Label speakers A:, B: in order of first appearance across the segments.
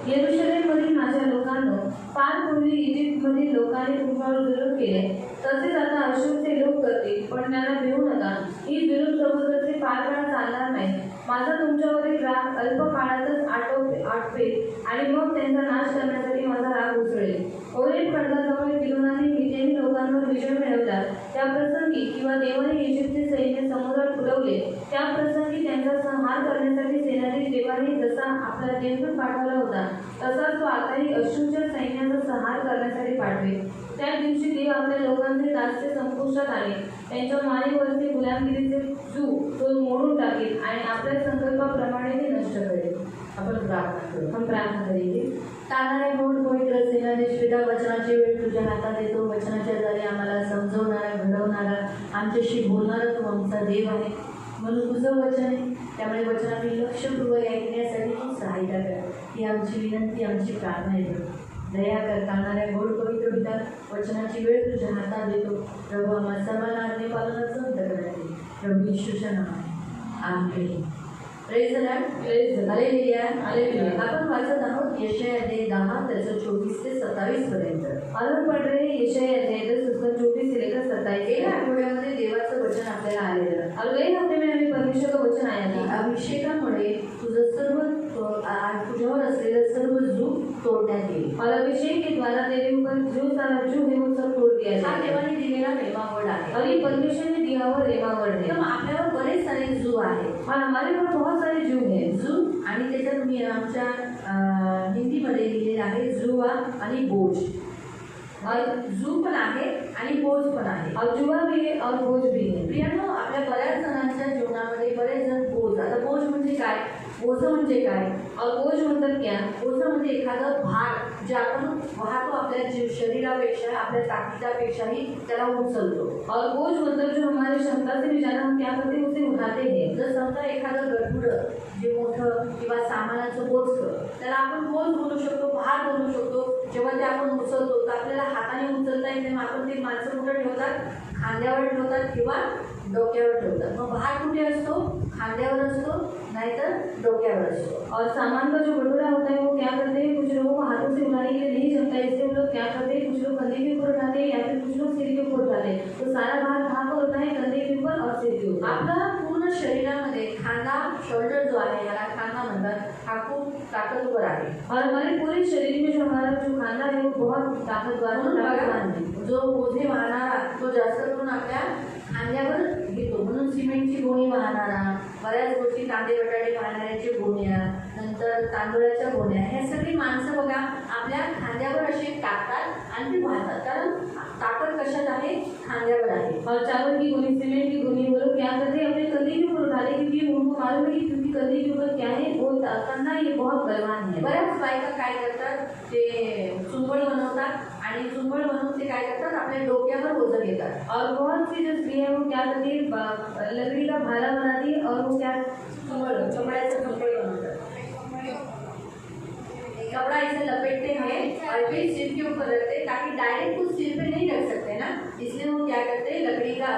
A: येरुशलेममधील माझ्या लोकांनो, फार पूर्वी इजिप्तमधील लोकांनी तुमच्यावर जुलूम केले, तसेच आता अश्शूरचे लोक करतील. पण त्यांना भिवू नका, ही जुलूम जबरदस्ती फार काळ चालणार नाही. माझा तुमच्यावरील राग अल्प काळातच आटवेल आणि मग त्यांचा नाश करण्यासाठी माझा राग उसळेल. ओरेब खंडाजवळ किलोनाने मिद्यानी लोकांवर विजय मिळवला त्या प्रसंगी, किंवा देवाने इजिप्तचे सैन्य समुद्रात उडवले त्या प्रसंगी, त्यांचा संहार करण्यासाठी सेनाधीश देवाने जसा आपला देवदूत पाठवला होता, तसाच तो आताही अश्शूरच्या सैन्याचा संहार करण्यासाठी पाठवेल. त्या दिवशी देव आपल्या लोकांचे दास्य संपुष्टात आणेल, त्यांच्या मानेवरचे गुलामगिरीचे जूक तो मोडून टाकेल आणि आपल्या संकल्पाप्रमाणे ते नष्ट करेल. आपण प्रार्थना करेल.
B: तारणाऱ्या गोड पवित्र सेनाधीश पिता, वचनाची वेळ तुझ्या हातात येतो. वचनाच्या द्वारे आम्हाला समजवणारा, घडवणारा, आमच्याशी बोलणारा तू आमचा देव आहे, म्हणून तुझं वचन आहे. त्यामुळे वचनातील लक्षपूर्वक ऐकण्यासाठी तू सहायता कर, ही आमची विनंती, आमची प्रार्थना आहे. दया कर. तारणाऱ्या गोड पवित्र पिता, वचनाची वेळ तुझ्या हातात येतो. प्रभू आम्हाला सर्वांना आज्ञा पालनाचं अंतकरण आहे. प्रभू येशूच्या नावाने amen. Praise the lord. Hallelujah. आपण वाचत आहोत यशाया अध्याय 10 त्याचं 24 ते 27 पर्यंत.
A: आपण पढ़ रहे हैं यशाया अध्याय 10 उसका 24 से लेकर 27.
B: गेल्या आठवड्यामध्ये देवाचं वचन आपल्याला आलेलं.
A: और गए हफ्ते में हमें परमेश्वर का वचन आया था.
B: अभिषेकामुळे तुझं सर्व तुझ्यावर असलेलं सर्व जूक तोडण्यात येईल.
A: और अभिषेक के द्वारा तेरे ऊपर जो सारा जू है वो सब तोड़ दिया
B: हा
A: जाएगा.
B: देवाने दिलेला रेमावड आहे.
A: और ये परमेश्वर ने दिया हुआ रेमावड है.
B: तर आपल्यावर बरेच सारे जू आहेत.
A: और हमारे पास बहुत सारे जू हैं.
B: जू आणि त्याच्यात मी आमच्या हिंदीमध्ये लिहिलेलं आहे जुवा आणि बोझ. जू पण आहे आणि बोझ पण आहे.
A: और जुआ भी है और बोझ भी है.
B: प्रियांनो, आपल्या बऱ्याच जणांच्या जीवनामध्ये बरेच जण बोझ. आता बोझ म्हणजे काय, बोझ म्हणजे काय,
A: और बोझ मतलब क्या.
B: बोझ म्हणजे एखादं भार जे आपण वाहतो आपल्या शरीरापेक्षा, आपल्या ताकदीपेक्षाही त्याला उचलतो.
A: और बोझ मतलब जो हमारी क्षमता से भी ज्यादा हम क्या करते हैं उसे उठाते हैं.
B: जर समजा एखादं गडबुडं जे मोठं किंवा सामानाचं बोचकं, त्याला आपण बोझ बोलू शकतो, भार बोलू शकतो. जेव्हा ते आपण उचलतो तर आपल्याला हाताने उचलता येते. मग आपण ते माणसं कुठं ठेवतात, खांद्यावर ठेवतात किंवा डोक्यावर ठेवतात. मग भार कुठे असतो, खांद्यावर असतो नाहीतर डोक्यावर असतो.
A: और सामान का जो बटोरा होता है वो क्या करते हैं, कुछ लोगों को हाथों से उठाने के लिए नहीं जमता है, इसलिए वो लोग क्या करते हैं, कुछ लोग कंधे के ऊपर उठाते हैं या फिर कुछ लोग सिर के ऊपर उठाते हैं. तो सारा भार कहाँ पर होता है, कंधे के ऊपर और सिर के ऊपर.
B: आपला पूर्ण शरीरामध्ये खांदा, शोल्डर जो आहे याला खांदा म्हणतात, हा खूप ताकदवर आहे.
A: और हमारे पूरे शरीर में जो हमारा जो खांदा है वो बहुत ताकतवर
B: म्हणून बघा,
A: है.
B: जो ओझे वाहणारा तो जास्त करून आपल्या खांद्यावर घेतो. म्हणून सिमेंटची गोणी वाहणारा, बऱ्याच गोष्टी कांदे बटाटे वाहणाऱ्याच्या गोण्या, नंतर तांदूळाच्या गोण्या, हे सगळी माणसं बघा आपल्या खांद्यावर असे टाकतात आणि ते वाहतात. कारण ताकद कशात आहे, खांद्यावर आहे.
A: और चावल की गोनी, सीमेंट की गोनी, वो लोग क्या करते हैं, अपने कंधे के ऊपर उठाते हैं, क्योंकि उनको मालूम है कि क्योंकि कंधे के ऊपर क्या है, वो कंधा ये बहुत बलवान है.
B: बऱ्याच बायका काय करतात, ते चुंबळ बनवतात आणि चुंबळ बनवून ते काय करतात, आपल्या डोक्यावर ओझं घेतात.
A: और बहुत सी जो स्त्री है वो क्या करती है, लकड़ी का भाला बनाती है और वो क्या
B: चमड़ाचं कपडे बनवतात. कपड़ा ऐसे लपेटते हैं और फिर सिर के ऊपर रखते हैं, ताकि डायरेक्ट कुछ सिर पे नहीं रख सकते ना, इसलिए वो क्या करते हैं, लकड़ी का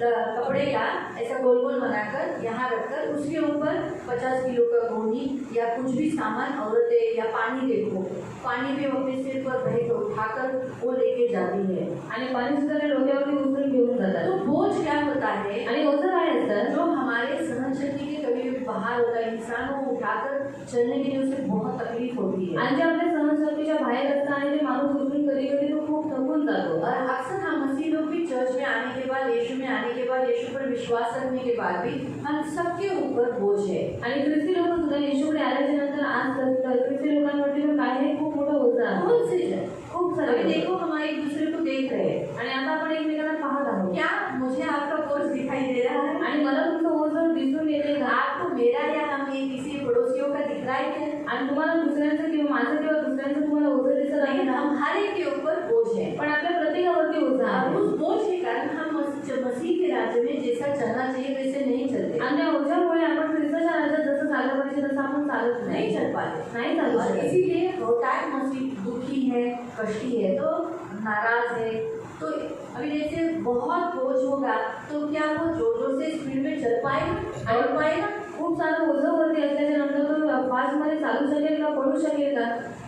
B: कपड़े का ऐसा गोल गोल बनाकर यहाँ रखकर उसके ऊपर 50 किलो का गोनी या कुछ भी सामान, औरतें या पानी देखो, पानी भी अपने सिर पर भर कर उठाकर वो लेके जाती है
A: आणि पाणी सुद्धा त्या डोक्यावरती उचलून घेऊन जातात.
B: तो बोझ क्या होता है,
A: आणि ओझं काय असतं,
B: जो हमारे सहनशक्ति के कभी भी बाहर होता है, इंसान को उठाकर चलने के लिए उसे बहुत तकलीफ होती है.
A: आणि जे आपल्या सहनशक्तीच्या बाहेर असतं आणि ते माणूस उचलून कधी कधी तो खूप थकून जातो.
B: और अक्सर हम मसीह लोग भी चर्च में आने के बाद, यीशु में आने के बाद, यीशु पर विश्वास रखने के बाद भी हम सबके ऊपर बोझ है.
A: आणि ख्रिस्ती लोक सुद्धा येशूकडे आल्याच्या नंतर आज ख्रिस्ती लोकांवरती पण काय आहे, खूप मोठं ओझं आहे.
B: बहुत से है.
A: खूप सारे
B: अभी देखो हम एक दूसरे को देख रहे हैं.
A: आणि आता आपण एकमेकांना पाहत आहोत.
B: क्या मुझे आपका बोझ दिखाई दे रहा है?
A: आणि मला तुमचं ओझं दिसून येते का?
B: आपको मेरा या हमें किसी पड़ोसियों का दिख रहा है क्या?
A: आणि तुम्हाला दुसऱ्यांचं किंवा माझं किंवा दुसऱ्यांचं तुम्हाला ओझं दिसत आहे
B: नहीं,
A: ना?
B: हम हर एक के ऊपर बोझ है.
A: पण आपल्या प्रत्येकावरती ओझं
B: और
A: आहे.
B: उस बोझ के कारण हम मसीह के राज्य में जैसा चलना चाहिए वैसे नहीं चलते.
A: आणि त्या ओझ्यामुळे आपण ख्रिस्ताच्या राज्यात जसं चाललं पाहिजे तसं आपण चालत
B: नहीं
A: नाही.
B: चल पाते.
A: नाही चालू
B: और
A: शकत.
B: इसीलिए होता है मसीह दुखी है, कष्टी है, तो नाराज है. तो अभी जैसे बहुत बोझ होगा तो क्या वो जोर जोर से स्पीड में चल पाएगा, दौड़ पाएगा?
A: खूप सारं ओझं वरती असल्याच्या नंतर तो फास्टमध्ये चालू शकेल का, पळू शकेल का?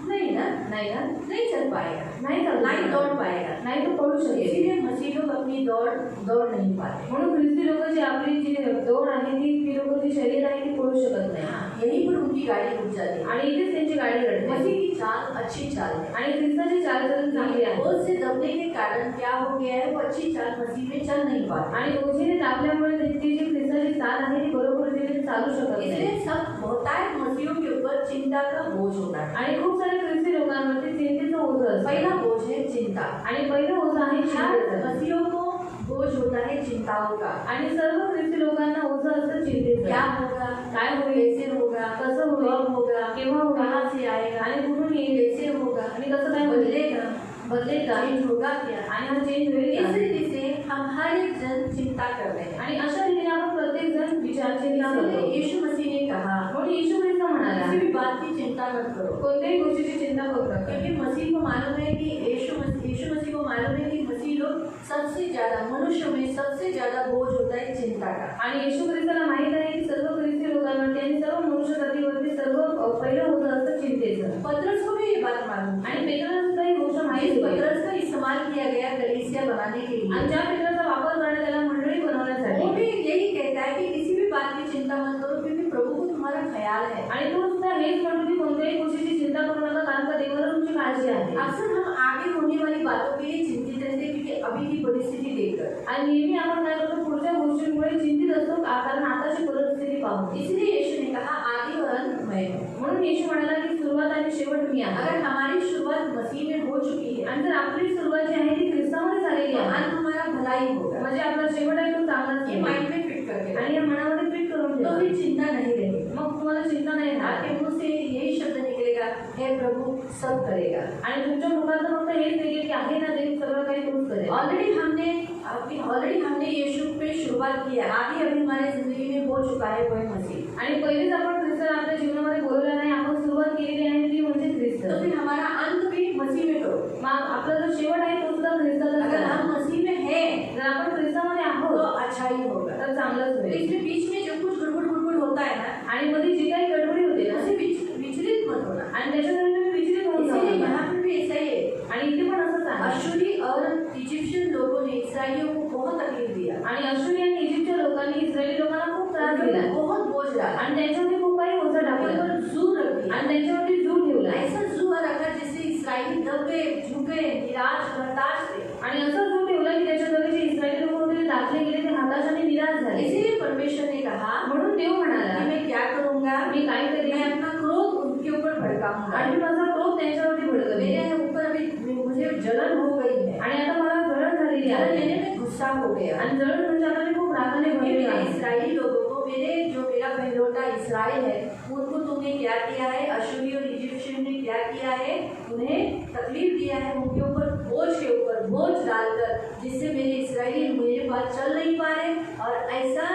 B: नहीं ना,
A: नाही ना,
B: नहीं चल पाएगा,
A: नाही चालू
B: नहीं
A: शकणार.
B: दौड़ पाएगा।
A: नाही तो पळू शकेल.
B: इसीलिए मसीह लोग अपनी दौड़ नहीं पाते।
A: म्हणून ख्रिस्ती लोक जी आपली जी दौड आहे ती लोक जी शरीर आहे ती पळू शकत नाही.
B: हाँ, यहीं पर उनकी गाड़ी रुक जाती है।
A: आणि इथेच त्यांची गाडी रडते.
B: मसीह की चाल अच्छी चाल है।
A: आणि ख्रिस्ताची चालचलन चांगली आहे.
B: बोझ से दबने के कारण क्या हो गया है, वो अच्छी चाल मसीह में चल नहीं पाती।
A: आणि ओझीने दाबल्यामुळे ती जी ख्रिस्ताची चाल आहे ती बरोबर रीतीने चालू शकत नाही.
B: इसलिए सब बहुतायत मसीहों के ऊपर चिंता का बोझ होता है।
A: आणि खूप सारे ख्रिस्ती लोकांवरती चिंतेचं ओझं असतं.
B: पहला बोझ है चिंता।
A: आणि पहिलं ओझं आहे
B: हर
A: चिंतेचं.
B: मसीहों को बोझ होता है चिंताओं का।
A: आणि सर्व ख्रिस्ती लोकांना ओझं असतं चिंतेचं.
B: क्या होगा,
A: काय होईल,
B: कैसे होगा,
A: कसं होईल,
B: कब होगा,
A: केव्हा होईल,
B: कहाँ से आएगा,
A: आणि कुठून येईल,
B: कैसे होगा,
A: आणि कसं काय होईल,
B: बदलेगा,
A: बदलेल का,
B: चेंज होगा क्या।
A: आणि हा चेंज होईल
B: इस
A: का?
B: रीति से हम हर एक जन चिंता कर रहे हैं।
A: आणि अशा रीतीने आपण प्रत्येक जण विचार चिंता
B: इसलिए
A: करतो.
B: यीशु मसीह ने कहा,
A: म्हणून येशू ख्रिस्त म्हणाला,
B: किसी भी बात की चिंता मत करो,
A: कोणत्याही गोष्टीची चिंता करू नका.
B: क्योंकि मसीह को मालूम है कि यीशु मसीह को मालूम है कि मसीह लोग सबसे ज्यादा मनुष्य में सबसे ज्यादा बोझ होता है चिंता का।
A: आणि येशू ख्रिस्ताला माहित आहे की सर्व ख्रिस्ती लोकांवरती आणि सर्व मनुष्य जातीवरती सर्व पहिलं होतं असतं चिंतेचं.
B: पतरस को भी ये बात मालूम है।
A: आणि पेत्राला सुद्धा ही गोष्ट माहित
B: इस
A: होती.
B: पतरस का इस्तेमाल किया गया कलीसिया बनाने के लिए।
A: आणि ज्या पेत्राचा वापर करण्यात आला मंडळी बनवण्यासाठी.
B: वो भी यही कहता है कि किसी भी बात की चिंता मत करो, क्योंकि प्रभु को तुम्हारा ख्याल है।
A: आणि तो सुद्धा हेच म्हणतो की कोणत्याही गोष्टीची चिंता करू नका, कारण का देवाला तुमची काळजी आहे.
B: अक्सर हम आगे होने वाली बातों के लिए चिंतित रहते हैं, क्योंकि अभी की परिस्थिति देखकर।
A: आणि नेहमी आपण काय करतो, पुढच्या गोष्टींमुळे चिंतित असतो, कारण आताची परिस्थिती पाहून.
B: इसलिए यीशु ने कहा, आदि और अंत मैं हूँ।
A: म्हणून येशू म्हणाला की सुरुवात आणि शेवट मी आहे.
B: अगर हमारी शुरुआत मसीह में हो चुकी है,
A: आणि जर आपली सुरुवात जी आहे ती ख्रिस्तामध्ये झालेली
B: तो
A: आहे,
B: अंत हमारा भलाई होगा।
A: म्हणजे आपला शेवट आहे तो चांगलाच
B: ये
A: आहे.
B: माइंड में फिट करके
A: आणि या मनामध्ये फिट करून
B: तो
A: ठेवा.
B: फिर चिंता नहीं रहेगी।
A: मग तुम्हाला चिंता नाही येणार.
B: आपके मुंह से यही शब्द निकलेगा, हे प्रभु सब करेगा।
A: आणि तुमच्या मुखातून फक्त हेच निघेल की आहे ना देव सगळं काही तोच करेल.
B: ऑलरेडी हमने यीशु पे शुरुआत की है। आगे अभी हमारे जिंदगी में हो चुका है वो मसीह।
A: आणि पहिलेच आपण ख्रिस्ताला आपल्या जीवनामध्ये बोलवलं नाही, आपण सुरुवात केलेली आहे ती म्हणजे ख्रिस्त.
B: तो फिर हमारा अंत भी मसीह में करो।
A: मग आपला जो शेवट आहे तो सुद्धा ख्रिस्ताचा
B: अगर
A: करा.
B: हम मसीह में हैं
A: जर आपण ख्रिस्तामध्ये
B: तो
A: आहोत
B: अच्छा ही होगा।
A: तर चांगलंच
B: तो
A: होईल.
B: इसमें बीच में जो कुछ गड़बड़ होता है ना,
A: आणि मध्ये जी काही गडबडी होते ना,
B: उसे विचलित मत होना।
A: आणि त्याच्यामध्ये तुम्ही विचलित होऊन जाऊ
B: इसीलिए
A: नका.
B: यहाँ पर भी ऐसा ही है।
A: आणि इथे पण असंच आहे.
B: अश्शूरी और इजिप्शियन लोगों ने इसराइलियों को बहुत तकलीफ दिया,
A: आणि अश्शूरी आणि इजिप्तच्या लोकांनी इस्रायली लोकांना खूप त्रास दिला
B: बहुत बोझ डाला,
A: आणि त्यांच्यावरती खूप काही ओझं
B: उन
A: टाकलं
B: पर जू रख दिया।
A: आणि त्यांच्यावरती जू ठेवला.
B: ऐसा जू रखा जिससे इसराइली दबे, झुके, निराश, हताश थे।
A: आणि असं जू ठेवला की त्याच्याद्वारे जे इस्रायली लोक होते ते दाखले गेले, ते हताश आणि निराश झाले.
B: इसीलिए परमेश्वर ने कहा
A: म्हणून देव
B: कि
A: म्हणाला
B: मैं क्या करूंगा,
A: मी काय
B: मैं
A: करेन,
B: अपना क्रोध उनके ऊपर भड़काऊंगा।
A: आणि माझा क्रोध त्यांच्यावरती भडकवेन.
B: मेरे ऊपर अभी मुझे जलन हो गई है,
A: आणि आता मला जळण झालेली
B: जलन
A: आहे.
B: लेने में गुस्सा हो गया।
A: आणि जळण म्हणजे आता मी खूप रागाने
B: क्योंकि
A: भरलेली
B: मेरे
A: आहे.
B: इसराइली लोगों को, मेरा पहलौठा इसराइल है, उनको तुमने क्या किया है, अश्शूरी और इजिप्शियन ने क्या किया है, उन्हें तकलीफ दिया है, उनके ऊपर बोझ के ऊपर बोझ डालकर, जिससे मेरे इसराइली मेरे पास चल नहीं पा रहे, और ऐसा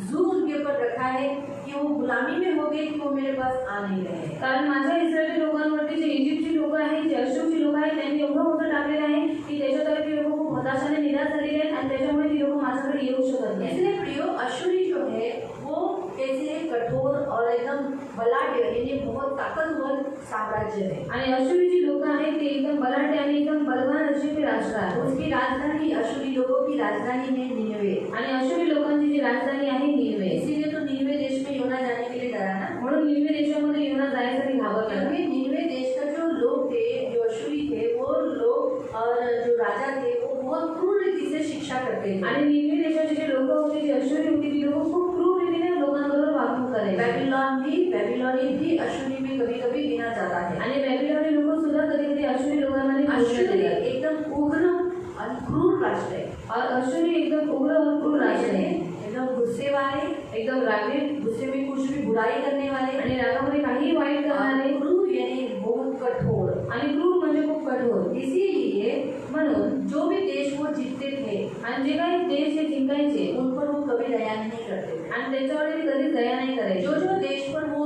B: जू उनके ऊपर रखा है कि वो गुलामी में हो गए, कि वो मेरे पास आ नहीं रहे।
A: कारण माझ्या इस्रायली लोकांवरती जे इजिप्तची लोक आहेत, जे अश्शूरची लोक आहेत, त्यांनी एवढं मोठं टाकलेलं आहे की त्याच्याद्वारे ती लोक खूप हताशाने निराश झालेली आहेत आणि त्याच्यामुळे ती लोक माझ्याकडे येऊ शकत नाही.
B: इसलिए प्रियो, अश्शूरी जो है वो कैसे है, कठोर और एकदम बलाढ्य, यानी बहुत ताकतवर साम्राज्य है।
A: आणि अश्शूरी जी लोक आहेत ते एकदम बलाढ्य आणि एकदम बलवान असे ते राष्ट्र आहे.
B: उसकी राजधानी, अश्शूरी लोगों की राजधानी है निनवे।
A: आणि अश्शूरी लोकांची जी राजधानी आहे निनवे.
B: इसीलिए तो निनवे देश में योना जाने के लिए डरा ना,
A: म्हणून निनवे देशामध्ये योना जायसाठी घाबरला.
B: क्योंकि निनवे देश का जो लोग थे, जो अश्शूरी थे, वो लोग और जो राजा थे, वो बहुत क्रूर रीति से शिक्षा करते थे।
A: आणि निनवे देशाचे जे लोक होते, जे अश्शूरी होती, ती लोक खूप क्रूर रीतीने लोकांबरोबर वागणूक करायची.
B: बेबीलोनी भी अश्शूरी में कभी कभी गिना जाता है।
A: आणि बॅबिलॉनी लोक सुद्धा कधी कधी अश्शूरी लोकांमध्ये
B: अश्शूरी एकदम उग्र और क्रूर राष्ट्र है,
A: और अश्शूरी एकदम उग्र और क्रूर राष्ट्र आहे.
B: एकदम गुस्से वाले,
A: एकदम रागीट,
B: गुस्से में कुछ भी बुराई करने वाले,
A: आणि रागामध्ये काही वाईट करणारे,
B: क्रूर यानी बहुत कठोर।
A: आणि क्रूर म्हणजे खूप कठोर.
B: इसीलिए
A: म्हणून
B: जो भी देश वो जीतते थे,
A: आणि जे काही देश हे जिंकायचे
B: उन पर वो कभी दया नहीं करते थे।
A: आणि त्याच्यावर कधी दया नाही करायची.
B: जो जो देश पर वो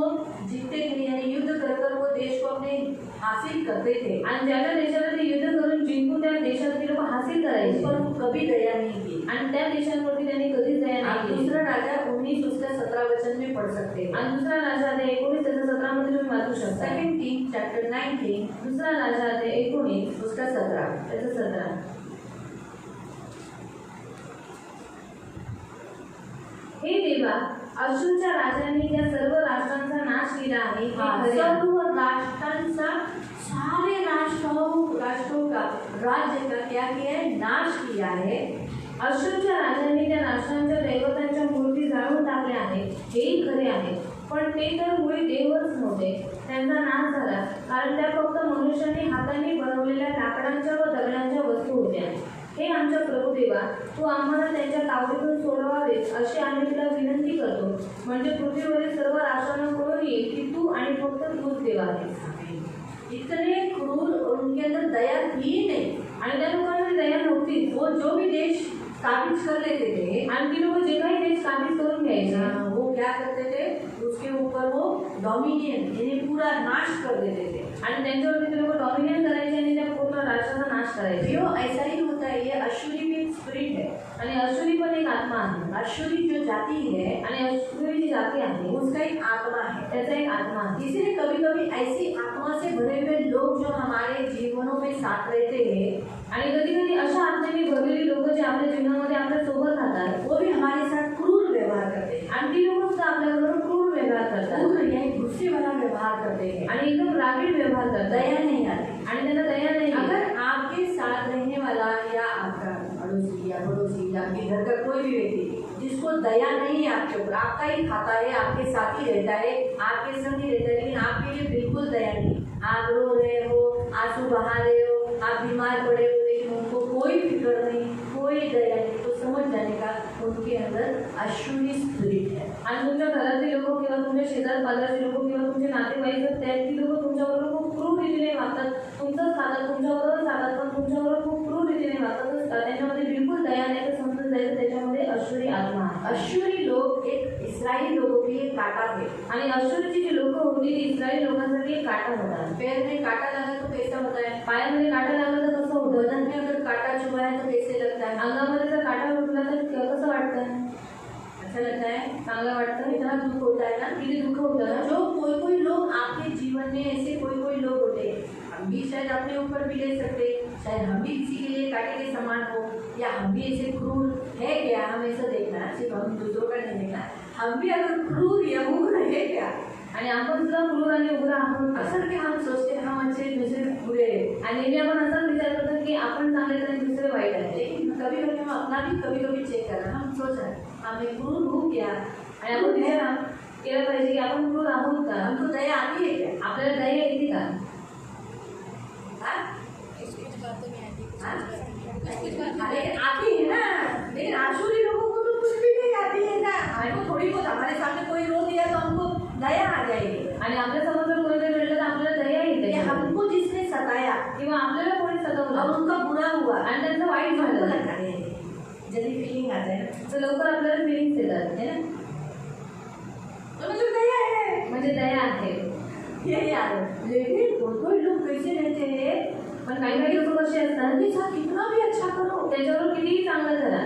B: जीतते थे, यानी युद्ध कर वो देश को अपने हासिल करते थे,
A: आणि ज्या ज्या देशाला ते युद्ध करून जिंकून त्या देशात ते लोक हासिल करायचे
B: पर वो कभी दया नहीं की।
A: आणि त्या देशांवरती त्यांनी कधीच दया
B: आप
A: नाही केली.
B: दूसरा राजा 19 उसका 17 वचन में पढ़ सकते हैं।
A: आणि दुसरा राजा ते 19 त्याचा 17 मध्ये तुम्ही वाचू शकता.
B: सेकंड किंग चैप्टर 19
A: दुसरा राजा ते 19
B: उसका 17।
A: त्याचा 17. हे देवा, अश्शूरच्या राजांनी त्या सर्व राष्ट्रांचा नाश केला आहे. हे खरे आहे.
B: सर्व राष्ट्रांचा, सारे राष्ट्रों का राज्य का क्या किया है? नाश किया है।
A: अश्शूरच्या राजांनी त्या राष्ट्रांच्या दैवतांच्या मूर्ती जाळून टाकल्या आहेत. हेही खरे आहे. पण ते तर मुळी देवच नव्हते. त्यांचा नाश झाला कारण त्या फक्त मनुष्याने हाताने बनवलेल्या लाकडांच्या व दगडांच्या वस्तू होत्या. हे आमच्या प्रभुदेवा, तू आम्हाला त्यांच्या तावडीतून सोडवावेस अशी आम्ही तुला विनंती करतो. म्हणजे पृथ्वीवरील सर्व राष्ट्रांना कळून येईल की तू आणि फक्त तूच देव आहेस.
B: इतने क्रूर और उनके अंदर दया थी नहीं।
A: आणि त्या लोकांमध्ये दया नव्हती.
B: वो जो भी देश काबिज कर लेते थे,
A: आणि ती लोक जे काही देश काबीज करून घ्यायचे,
B: वो क्या करते थे? उसके ऊपर वो डोमिनियन यानी पूरा नाश कर देते थे।
A: आणि त्यांच्यावरती ते लोक डॉमिनियन करायचे आणि त्या पूर्ण राष्ट्राचा नाश करायचे.
B: यो ऐसा ही होता है। ये अश्शूरी भी एक स्पिरिट है।
A: आणि अश्शूरी पण एक आत्मा आहे.
B: अश्शूरी जो जाति है,
A: आणि अश्शूरी जी जाती आहे
B: उसका एक आत्मा है।
A: त्याचा एक आत्मा आहे.
B: इसलिए कभी कभी ऐसी आत्मा से भरे हुए लोग जो हमारे जीवनों में साथ रहते हैं,
A: आणि कधी कधी अशा आत्म्याने भरलेली लोक जे आपल्या जीवनामध्ये आपल्या सोबत राहतात,
B: वो भी हमारे साथ क्रूर व्यवहार करते हैं।
A: आणि ती लोक सुद्धा आपल्याबरोबर क्रूर व्यवहार करतात
B: क्रूर यानी गुस्से वाला व्यवहार करते हैं,
A: आणि एकदम रागीट व्यवहार करतात.
B: दया नहीं आती।
A: आणि त्यांना दया नाही.
B: अगर आपके साथ रहने वाला या आपका अड़ोसी या पड़ोसी या आपके घर का कोई भी व्यक्ति जिसको दया नहीं है आपके ऊपर, आपका ही खाता है, आपके साथ ही रहता है, आपके संग ही रहता है, लेकिन आपके लिए बिल्कुल दया नहीं, आप रो रहे हो, आंसू बहा रहे हो, आप बीमार पड़े हो, लेकिन उनको कोई फिक्र नहीं, कोई दया नहीं, तो समझ जाने का उनके अंदर अश्शूरी स्पिरिट है।
A: आणि तुमच्या घरातले लोक किंवा तुमच्या शेजार पाजारचे लोक किंवा तुमचे नातेवाईक जर ती लोक तुमच्याबरोबर खूप क्रूर रीतीने वागतात, तुमचंच खातात, तुमच्याबरोबर खातात, पण तुमच्याबरोबर खूप क्रूर रीतीने वागत असतात, त्यांच्यामध्ये बिलकुल दया नाही, तर समजून जायचं त्याच्यामध्ये अश्शूरी आत्मा आहे.
B: अश्शूरी लोग एक इस्राएली लोगों के लिए काटा थे।
A: आणि अश्शूरची जी लोक होती ती इस्रायली लोकांसाठी एक काटा होता.
B: पैर में काटा लगा तो कैसा होता है?
A: पायामध्ये काटा लागला तर कसं होतं?
B: बदन में अगर काटा चुभा है तो कैसे लगता है?
A: अंगामध्ये जर काटा उठला तर कसं वाटतं?
B: अच्छा लगता है?
A: चांगलं वाटतं.
B: इतना दुख होता है ना।
A: किती दुःख होतं ना.
B: जो कोई कोई लोग आपके जीवन में ऐसे कोई कोई लोग होते हैं, हम भी शायद अपने ऊपर भी ले सकते, शायद हम भी किसी के लिए काटे के समान हो, या हम भी ऐसे क्रूर है क्या? हम ऐसा देखना है, सिर्फ हम दूसरों का नहीं देखना, हम भी अगर क्रूर या उग्र है क्या?
A: आणि आपण सुद्धा क्रूर आणि उग्र आहोत.
B: असल के हम सोचते हैं हम अच्छे दूसरे बुरे हैं,
A: आणि नेहमी आपण असाच विचार करतो की आपण चांगले तर दुसरे वाईट आहे.
B: लेकिन कभी कभी हम अपना भी कभी कभी चेक करना, हम सोच रहे हैं हम एक क्रूर हूँ क्या?
A: आणि आपण विचार केला पाहिजे की आपण क्रूर आहोत का?
B: हमको दया आती है क्या?
A: आपल्याला दया येते का?
B: हाँ? लेकिन आती है ना। लेकिन आशुरी लोगों को तो कुछ भी नहीं आती है ना। हमको थोड़ी बहुत हमारे सामने कोई रो दिया तो हमको दया आ जाएगी,
A: आणि आपल्या समोर जर कोणीतरी भेटलं तर आपल्याला दया येते.
B: कि हमको जिसने सताया
A: किंवा आपल्याला कोणी सतावलं
B: और उनका बुरा हुआ
A: आणि त्यांचं वाईट
B: हमको
A: झालं
B: लगता है जल्दी फीलिंग आ जाए ना,
A: तर लवकर आपल्याला फिलिंग्स येतात है ना.
B: तो मुझे दया है,
A: म्हणजे दया आहे.
B: ये यार। लेकिन कोई लोग कैसे रहते हैं?
A: पण काही काही लोक कसे असतात
B: उनके साथ कितना भी अच्छा करो,
A: त्याच्यावर कितीही चांगलं करा,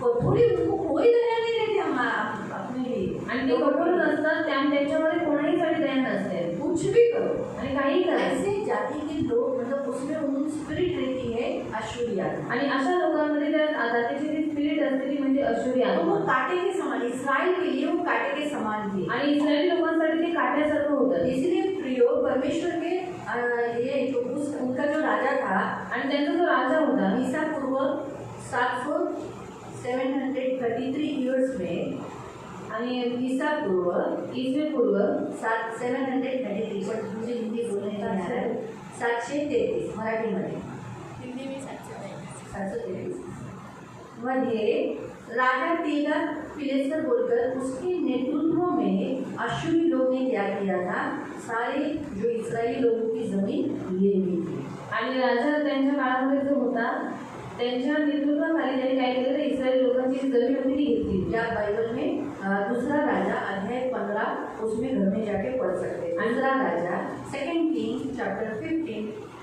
B: वो थोड़ी उनको कोई दया नहीं रहती हम अपने लिए,
A: आणि ते कठोर असतात, त्यांच्यामध्ये कोणाहीसाठी दया नसते.
B: कुछ भी करो।
A: आणि काही करा.
B: ऐसे जाति के लोग मतलब उसमें उन स्पिरिट रहती है अश्शूरी आत्मा,
A: आणि अशा लोकांमध्ये त्या जातीची जी स्पिरिट असते ती म्हणजे अश्शूरी
B: तो
A: आत्मा.
B: वो कांटे के समान, इस्राइल के लिए वो कांटे के समान थी।
A: आणि इस्रायली लोकांसाठी ते काट्यासारखं होतं.
B: इसलिए प्रियो परमेश्वर के ये तो उनका जो राजा था,
A: आणि त्यांचा जो राजा होता
B: ईसा पूर्व 733 ईयर्स में,
A: आणि
B: ईसा पूर्व
A: ईसवी पूर्व
B: 733, पण मुझे हिंदी बोलने नहीं आ रहा है, 733 मराठीमध्ये,
C: हिंदी में
B: 733 मध्ये राजा तिग्लत-पिलेसर बोलकर उसके नेतृत्व में अश्शूरी लोग ने क्या किया था? सारे जो इस्राएली लोगों की जमीन ले ली थी।
A: आणि राजा त्यांच्या काळामध्ये जो होता त्यांच्या नेतृत्वाखाली त्यांनी काय केलं तर इस्रायली लोकांची जमीन होती ती घेतली.
B: या बाइबल में दूसरा राजा अध्याय 15 उसमें घर में जाके पढ़ सकते हैं। दूसरा राजा 2 किंग चैप्टर 15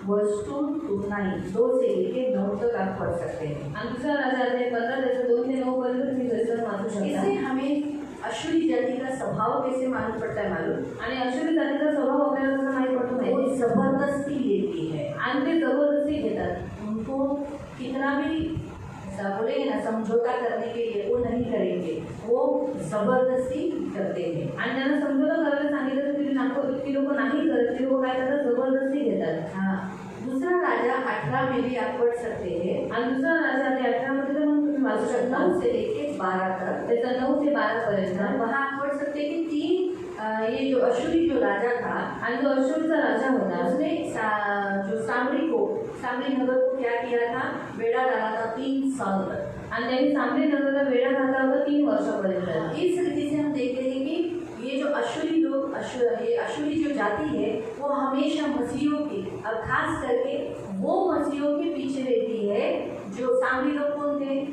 B: वर्स 2 to 9, 2 से लेके 9 तक आप पढ़ सकते हैं।
A: आणि दुसरा राजा अध्याय 15 त्याचं 2 ते 9 पर्यंत तुम्ही दर्शन वाचू शकता।
B: इससे हमें अशुरी जाति का स्वभाव कैसे मालूम पड़ता है मालूम?
A: आणि अशुरी जातीचा स्वभाव आपल्याला कसा माहीत पडतो
B: वो
A: माहिती?
B: जबरदस्ती लेती है,
A: आणि ते जबरदस्ती घेतात।
B: उनको कितना भी ऐसा बोलेंगे ना समझौता करने के लिए वो नहीं करेंगे, वो जबरदस्ती करते हैं।
A: आणि त्यांना समजून करायला सांगितलं तर ती लोक नाही करत, ती लोक काय करतात, जबरदस्ती घेतात।
B: हाँ, दूसरा राजा 18 में भी आप पढ़ सकते हैं।
A: आणि दुसरा राजा अध्याय 18 मध्ये पण तुम्ही वाचू शकता
B: 9 से लेके 12 तक।
A: त्याचा 9 ते 12 पर्यंत।
B: वहाँ आप पढ़ सकते हैं कि ये जो अशुरी जो राजा था,
A: आणि जो अशूरचा राजा होता
B: उसने जो सामरी नगर को क्या किया था, बेड़ा डाला था 3 साल तक।
A: आणि त्यांनी सामरी नगरला वेढा घातला होता 3 वर्षापर्यंत।
B: इस रीति से हम देखते हैं कि ये जो अशुरी लोग ये अशुरी जो जाति है वो हमेशा मसीहों की और खास करके वो मसीहों के पीछे रहती है। जो सामरी लोग कौन थे?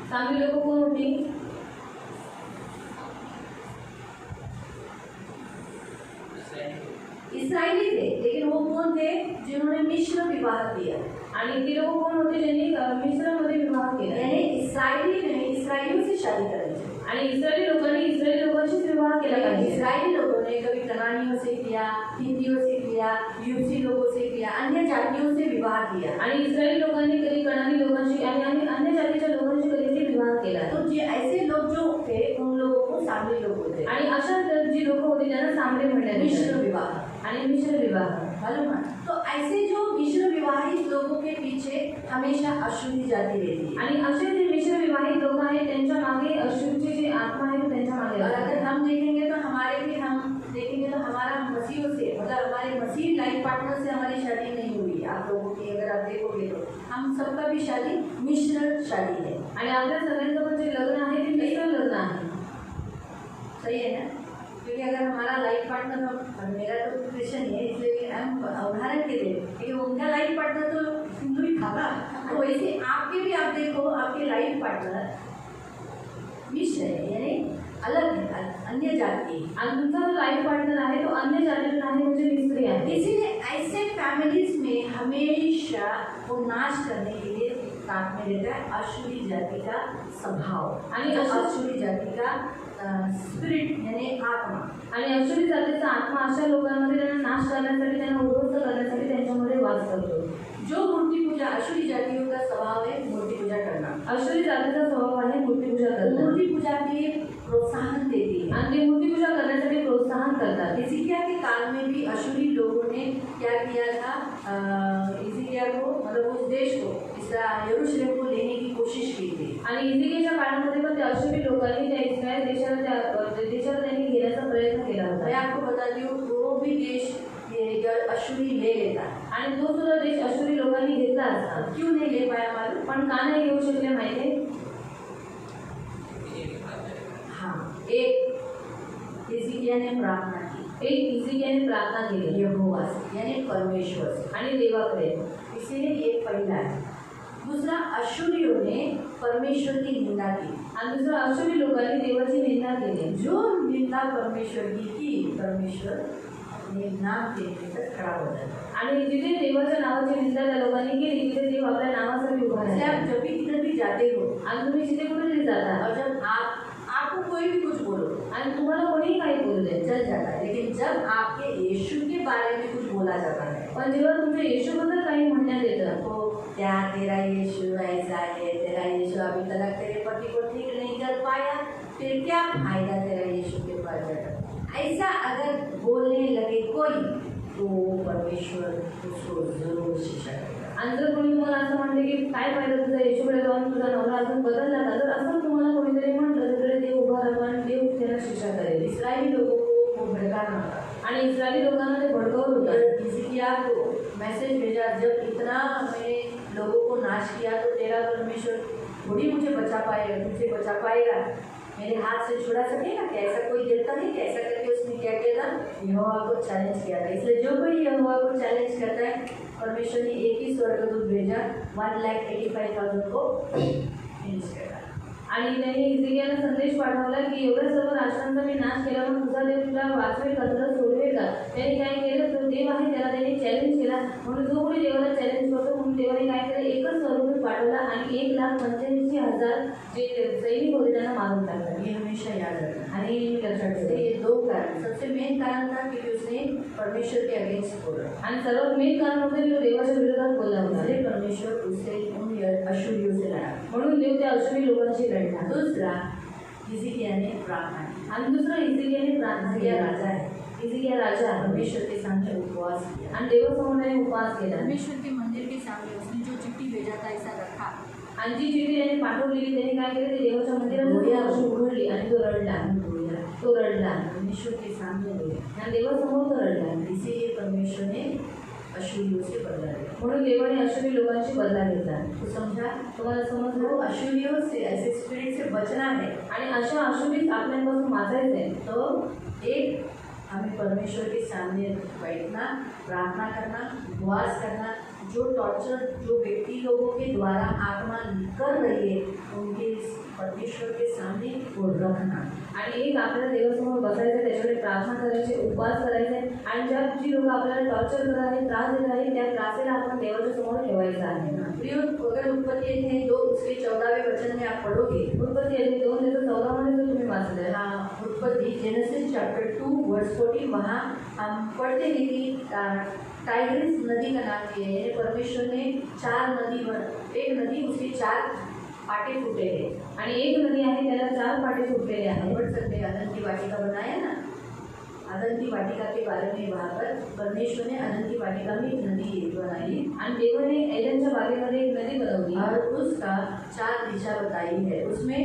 A: सामरी लोक कोण होती?
B: इस्राएली थे, लेकिन वो कौन थे? जिन्होंने मिश्र विवाह किया।
A: आणि ती लोक कोण होते ज्यांनी मिश्रामध्ये विवाह केला?
B: यानी इस्राएली ने इस्राएलियों से शादी कराई।
A: आणि इस्रायली लोकांनी इस्रायली लोकांशीच विवाह केला पाहिजे।
B: इस्राएली लोगों ने कभी कनानियों से किया, हिंदियों से किया, यूसी लोगों से किया, अन्य जातियों से विवाह किया।
A: आणि इस्रायली लोकांनी कधी कनानी लोकांशी आणि अन्य जातीच्या लोकांशी कधी विवाह केला।
B: तो जे ऐसे लोग जो थे उन लोगों को सामरी लोग होते।
A: आणि अशा जी लोक होती त्यांना सामरी म्हणण्यात
B: मिश्र विवाह
A: आणि मिश्र विवाह
B: मालूम है। तो ऐसे जो मिश्र विवाहित लोगों के पीछे हमेशा अशुरी जाति रहती है।
A: आणि असे जे मिश्र विवाहित लोक आहेत त्यांच्या मागे अशुरची जी आत्मा आहे त्यांच्या मागे
B: और
A: असते।
B: अगर हम देखेंगे तो हम देखेंगे तो हमारा मसीहों से मतलब हमारे मसीह लाइफ पार्टनर से हमारी शादी नहीं हुई। आप लोगों की अगर आप देखोगे तो हम सबका भी शादी मिश्र शादी है।
A: आणि आपल्या सगळ्यांचं पण जे लग्न आहे ते मिश्र लग्न आहे।
B: सही है ना? क्योंकि अगर हमारा लाइफ पार्टनर, मेरा तो क्रिश्चियन है इसलिए हम उदाहरण के लिए, लेकिन उनका लाइफ पार्टनर तो हिंदू ही था ना, तो वैसे आपके भी आप देखो आपके लाइफ पार्टनर मिश्र है, यानी अलग है, अन्य जाति है।
A: आणि तुमचा जो लाईफ पार्टनर आहे तो अन्य जातीतून आहे म्हणजे मिस्त्री आहे।
B: इसीलिए ऐसे फैमिलीज में हमेशा वो नाश करने के लिए काम में रहता है अशुरी जाति का स्वभाव
A: आणि
B: अशुरी जाति का स्पिरिट यानी आत्मा।
A: आणि अशुरी जातीचा आत्मा अशा लोकांमध्ये त्यांना नाश करण्यासाठी, त्यांना उद्ध्वस्त करण्यासाठी त्यांच्यामध्ये वास करतो।
B: जो मूर्ति पूजा अशुरी जातियों का स्वभाव है मूर्ति पूजा करना।
A: अशुरी जातीचा स्वभाव आहे मूर्ती पूजा करणं।
B: मूर्ति पूजा के प्रोत्साहन देती है
A: आणि ते मूर्ती पूजा करण्यासाठी प्रोत्साहन करतात।
B: हिजकिय्याह के काल में भी अशुरी लोगों ने क्या किया था, हिजकिय्याह को मतलब उस देश को यरूशलेम को लेने की कोशिश की थी।
A: आणि हिजकिय्याहच्या काळामध्ये पण त्या अशुरी लोकांनी त्या इस्रायल देशाला त्यांनी घेण्याचा प्रयत्न केला
B: मैं
A: होता।
B: आपको बताती हूँ वो भी देश ये अशुरी ले लेता
A: आणि तो सुद्धा देश अशुरी लोकांनी घेतला असता।
B: क्यों नहीं ले पाया मालूम?
A: पण का नाही घेऊ शकले माहिती?
B: हाँ, एक हिजकिय्याह ने प्रार्थना की,
A: एक हिजकिय्याहने प्रार्थना केली
B: यहोवा से यानी परमेश्वर से,
A: आणि देवाकडे।
B: इसीलिए ये पहला है। दूसरा अशुरियों ने परमेश्वर की निंदा की।
A: आणि दुसरं अशुरी लोकांनी देवाची निंदा केली।
B: जो निंदा परमेश्वर की परमेश्वर अपने नाम के लिए खड़ा हो जाता।
A: आणि जिथे देवाच्या नावाची निंदा त्या लोकांनी केली तिथे देव आपल्या नावासाठी उभा
B: जैसे
A: राहतो।
B: आप जब भी किधर भी जाते हो
A: आणि तुम्ही जिथे कुठे जाता
B: और जब आपको कोई भी कुछ बोलो
A: आणि तुम्हाला कोणीही काही बोलू दे
B: चल जाता है, लेकिन जब आपके यीशु के बारे में कुछ बोला जाता है
A: पण जेव्हा तुमच्या येशूबद्दल काही म्हणण्यात येतं
B: तो क्या तेरा यीशु ऐसा है, तेरा यीशु अभी तक तेरे पति को ठीक नहीं कर पाया, फिर क्या फायदा तेरा यीशु के पास जाकर। ऐसा अगर बोलने लगे कोई तो परमेश्वर उसको जरूर शिक्षा करेगा।
A: आणि जर कोणी तुम्हाला असं म्हणले की काय फायदा तुझा येशूकडे जाऊन तुझा नवरा अजून बदलला का, जर असं तुम्हाला कोणीतरी म्हटलं तर देव उभा राहतो आणि देव त्याला शिक्षा करेल।
B: इस्राएली लोगों को भड़काना था
A: आणि इस्रायली लोकांना ते भडकवत होतं।
B: हिजकिय्याह को मैसेज भेजा, जब इतना मैंने लोगों को नाश किया तो तेरा परमेश्वर थोड़ी मुझे बचा पाएगा, तुझे बचा पाएगा, मेरे हाथ से छुड़ा सकेगा क्या? ऐसा कोई देता नहीं कि ऐसा करके उसने क्या किया था, यहोवा को चैलेंज किया था। इसलिए जो कोई यहोवा को चैलेंज करता है परमेश्वर ने एक ही स्वर्गदूत भेजा 1,85,000 को फिनिश करता।
A: आणि त्यांनी हिजकिय्याहला संदेश पाठवला की एवढ्या सर्व राष्ट्रांचा मी नाश केला पण तुझा देव तुला वाचवेल का, तुला सोडवेल का त्याने काय केलं, तो देव आहे त्याला त्याने चॅलेंज केला. म्हणून जो कोणी देवाला चॅलेंज करतो म्हणून देवाने काय केलं, एकच स्वरूप पाठवला आणि 1,85,000 जे सैनिक होते त्यांना मारून टाकलं.
B: ये हमेशा याद रखना.
A: आणि मी लक्षात
B: इसलिए
A: ठेवले.
B: ये दो कारण, सबसे मेन कारण था कि उसने परमेश्वर के अगेंस्ट बोला,
A: आणि सर्वात मेन कारण होतं की तो देवाच्या विरोधात बोलला होता.
B: इसलिए परमेश्वर उससे उन अशुरियों से लड़ा.
A: म्हणून देव त्या अश्विनी लोकांशी लढला.
B: दूसरा, हिजकिय्याह ने प्रार्थना की.
A: आणि दुसरं हिजकिय्याने प्रार्थना
B: हिजकिय्याह
A: केला.
B: राजा है,
A: हिजकिय्याह राजा आहे.
B: परमेश्वर के सामने उपवास किया.
A: आणि देवासमोर त्याने उपवास केला.
B: परमेश्वर के मंदिर के सामने उसने जो चिट्ठी भेजा था ऐसा रखा.
A: आणि जी चिठी त्याने पाठवलेली त्याने काय केलं, ते देवाच्या मंदिरात अशी उघडली आणि तो रडला. तो रडला
B: परमेश्वर के सामने रोया.
A: आणि देवासमोर तो रडला.
B: इसीलिए परमेश्वर ने अशुरियों से बदला लिया.
A: म्हणून देवाने अश्विनी लोकांशी बदला घेतला.
B: तो समझा,
A: तुम्हाला समजलं?
B: तो अशुरियों से, ऐसे स्पिरिट से बचना है.
A: आणि अशा अशुभीत आपल्यापासून वाचायचं आहे.
B: तो एक, हमें परमेश्वर के सामने बैठना, प्रार्थना करना, उपवास करना. जो टॉर्चर जो व्यक्ति लोगों के द्वारा आत्मा कर रही है उनके परमेश्वर के सामने वो रखना.
A: आणि एक आपल्याला देवासमोर बसायचं, त्याच्याकडे प्रार्थना करायची, उपवास करायचे आणि ज्या जी लोक आपल्याला टॉर्चर करत आहेत, त्रास देत आहेत, त्या त्रासाला आपण देवाच्या समोर ठेवायचं आहे.
B: प्रियो, अगर उत्पत्ति अध्याय 2 उसके 14वें वचन में आप पढ़ोगे,
A: उत्पत्ती अध्याय 2 त्याचं 14 मध्ये जर तुम्ही वाचलं,
B: हाँ, उत्पत्ति जेनेसिस चैप्टर 2 वर्स 14, वहाँ हम पढ़ते हैं कि टाइग्रिस नदी का नाम किया है. परमेश्वर ने 4 नदी, एक नदी उसके 4 पाटे फूटे हैं.
A: आणि एक नदी आहे त्याला 4 पाटे फुटलेले आहेत.
B: पढ़ सकते हैं, आदन की वाटिका बनाया ना, आदन की वाटिका के बारे में वहाँ पर परमेश्वर ने आदन की वाटिका में एक नदी बनाई
A: आणि देवाने एडनच्या बागेमध्ये एक नदी बनवली
B: और उसका 4 दिशा बताई है. उसमें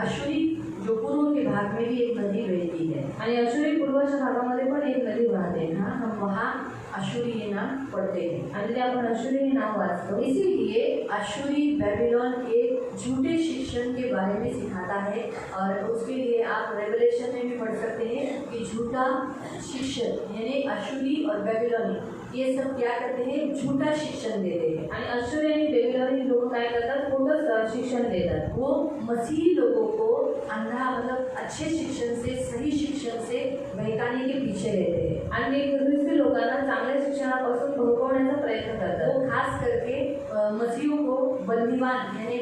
B: अश्वरी जो पूर्व के भाग में भी एक नदी बहती है.
A: आणि अशुरी पूर्वच्या भागामध्ये पण एक नदी वाहते.
B: हाँ, हम वहाँ अशुरी ये नाम पढ़ते हैं.
A: आणि तिथे आपण अशुरी हे नाव वाचतो.
B: इसीलिए अशुरी बेबीलोन एक झूठे शिक्षण के बारे में सिखाता है. और उसके लिए आप रेवलेशन में भी पढ़ सकते हैं कि झूठा शिक्षण यानी अशुरी और बेबीलोनी ये सब क्या करते हैं, झूठा शिक्षण देते हैं.
A: आणि अशुरी आणि बेबीलोनी लोक काय करतात, खोटं शिक्षण देतात.
B: वो मसीही लोगों को अंधा मतलब अच्छे शिक्षण से, सही शिक्षण से बहकाने के पीछे रहते हैं.
A: आणि ते ख्रिस्ती लोकांना चांगल्या शिक्षणापासून भडकवण्याचा प्रयत्न करतात.
B: वो खास करके मसीहों को बंदीवान यानी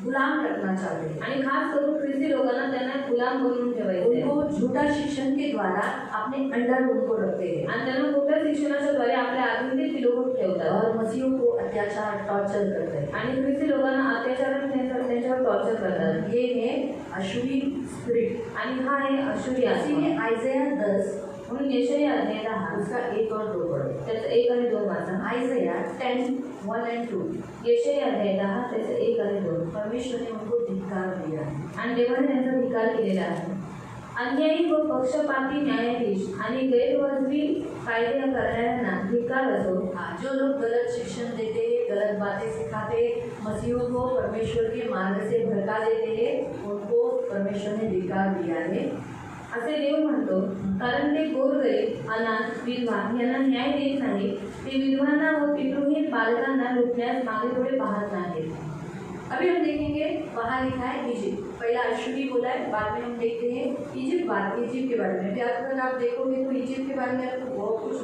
B: गुलाम रखना चाहते हैं.
A: आणि खास करून ख्रिस्ती लोकांना त्यांना गुलाम बनवून ठेवायचे.
B: उनको झूठा शिक्षण के द्वारा अपने अंडर उनको रखते हैं
A: आणि त्यांना खोट्या शिक्षणाच्या द्वारे आपल्या अधीन ते लोक ठेवतात.
B: और मसीहों को अत्याचार टॉर्चर करते हैं.
A: आणि ख्रिस्ती लोकांना अत्याचार त्यांच्यावर टॉर्चर करतात.
B: ये है अशुरी स्पिरिट.
A: आणि हा आहे अशुरी आत्मा.
B: इसीलिए आइज़ाया 10
A: म्हणून यशाया अध्याय 10
B: उसका 1 और 2 पढ़ो.
A: त्याचं 1 आणि 2 वाचा.
B: आइज़ाया 10 1 and 2.
A: यशाया अध्याय 10 त्याचं 1 आणि 2.
B: परमेश्वर ने उनको धिक्कार दिया है.
A: आणि देवाने त्यांचा धिक्कार केलेला आहे. अन्यायी व पक्षपाती न्यायाधीश आणि गैरवाजवी कायदे करणाऱ्यांना धिक्कार असो.
B: जो लोग गलत शिक्षण देते हैं, गलत बातें सिखाते हैं, मसीहों को परमेश्वर के मार्ग से भड़का देते हैं, उनको परमेश्वर ने धिक्कार दिया है.
A: असे देव म्हणतो, कारण ते गोरगरीब, अनाथ, विधवा यांना न्याय देत नाही. ते विधवांना व पितृहीन बालकांना लुटण्यास मागे पुढे पाहत नाहीत.
B: अभी हम देखेंगे, वहाँ लिखा है इजिप्ट. पहला अशुरी बोला है, बाद में हम देखते हैं इजिप्ट के बारे में. अगर आप देखोगे तो इजिप्ट के बारे में आपको बहुत कुछ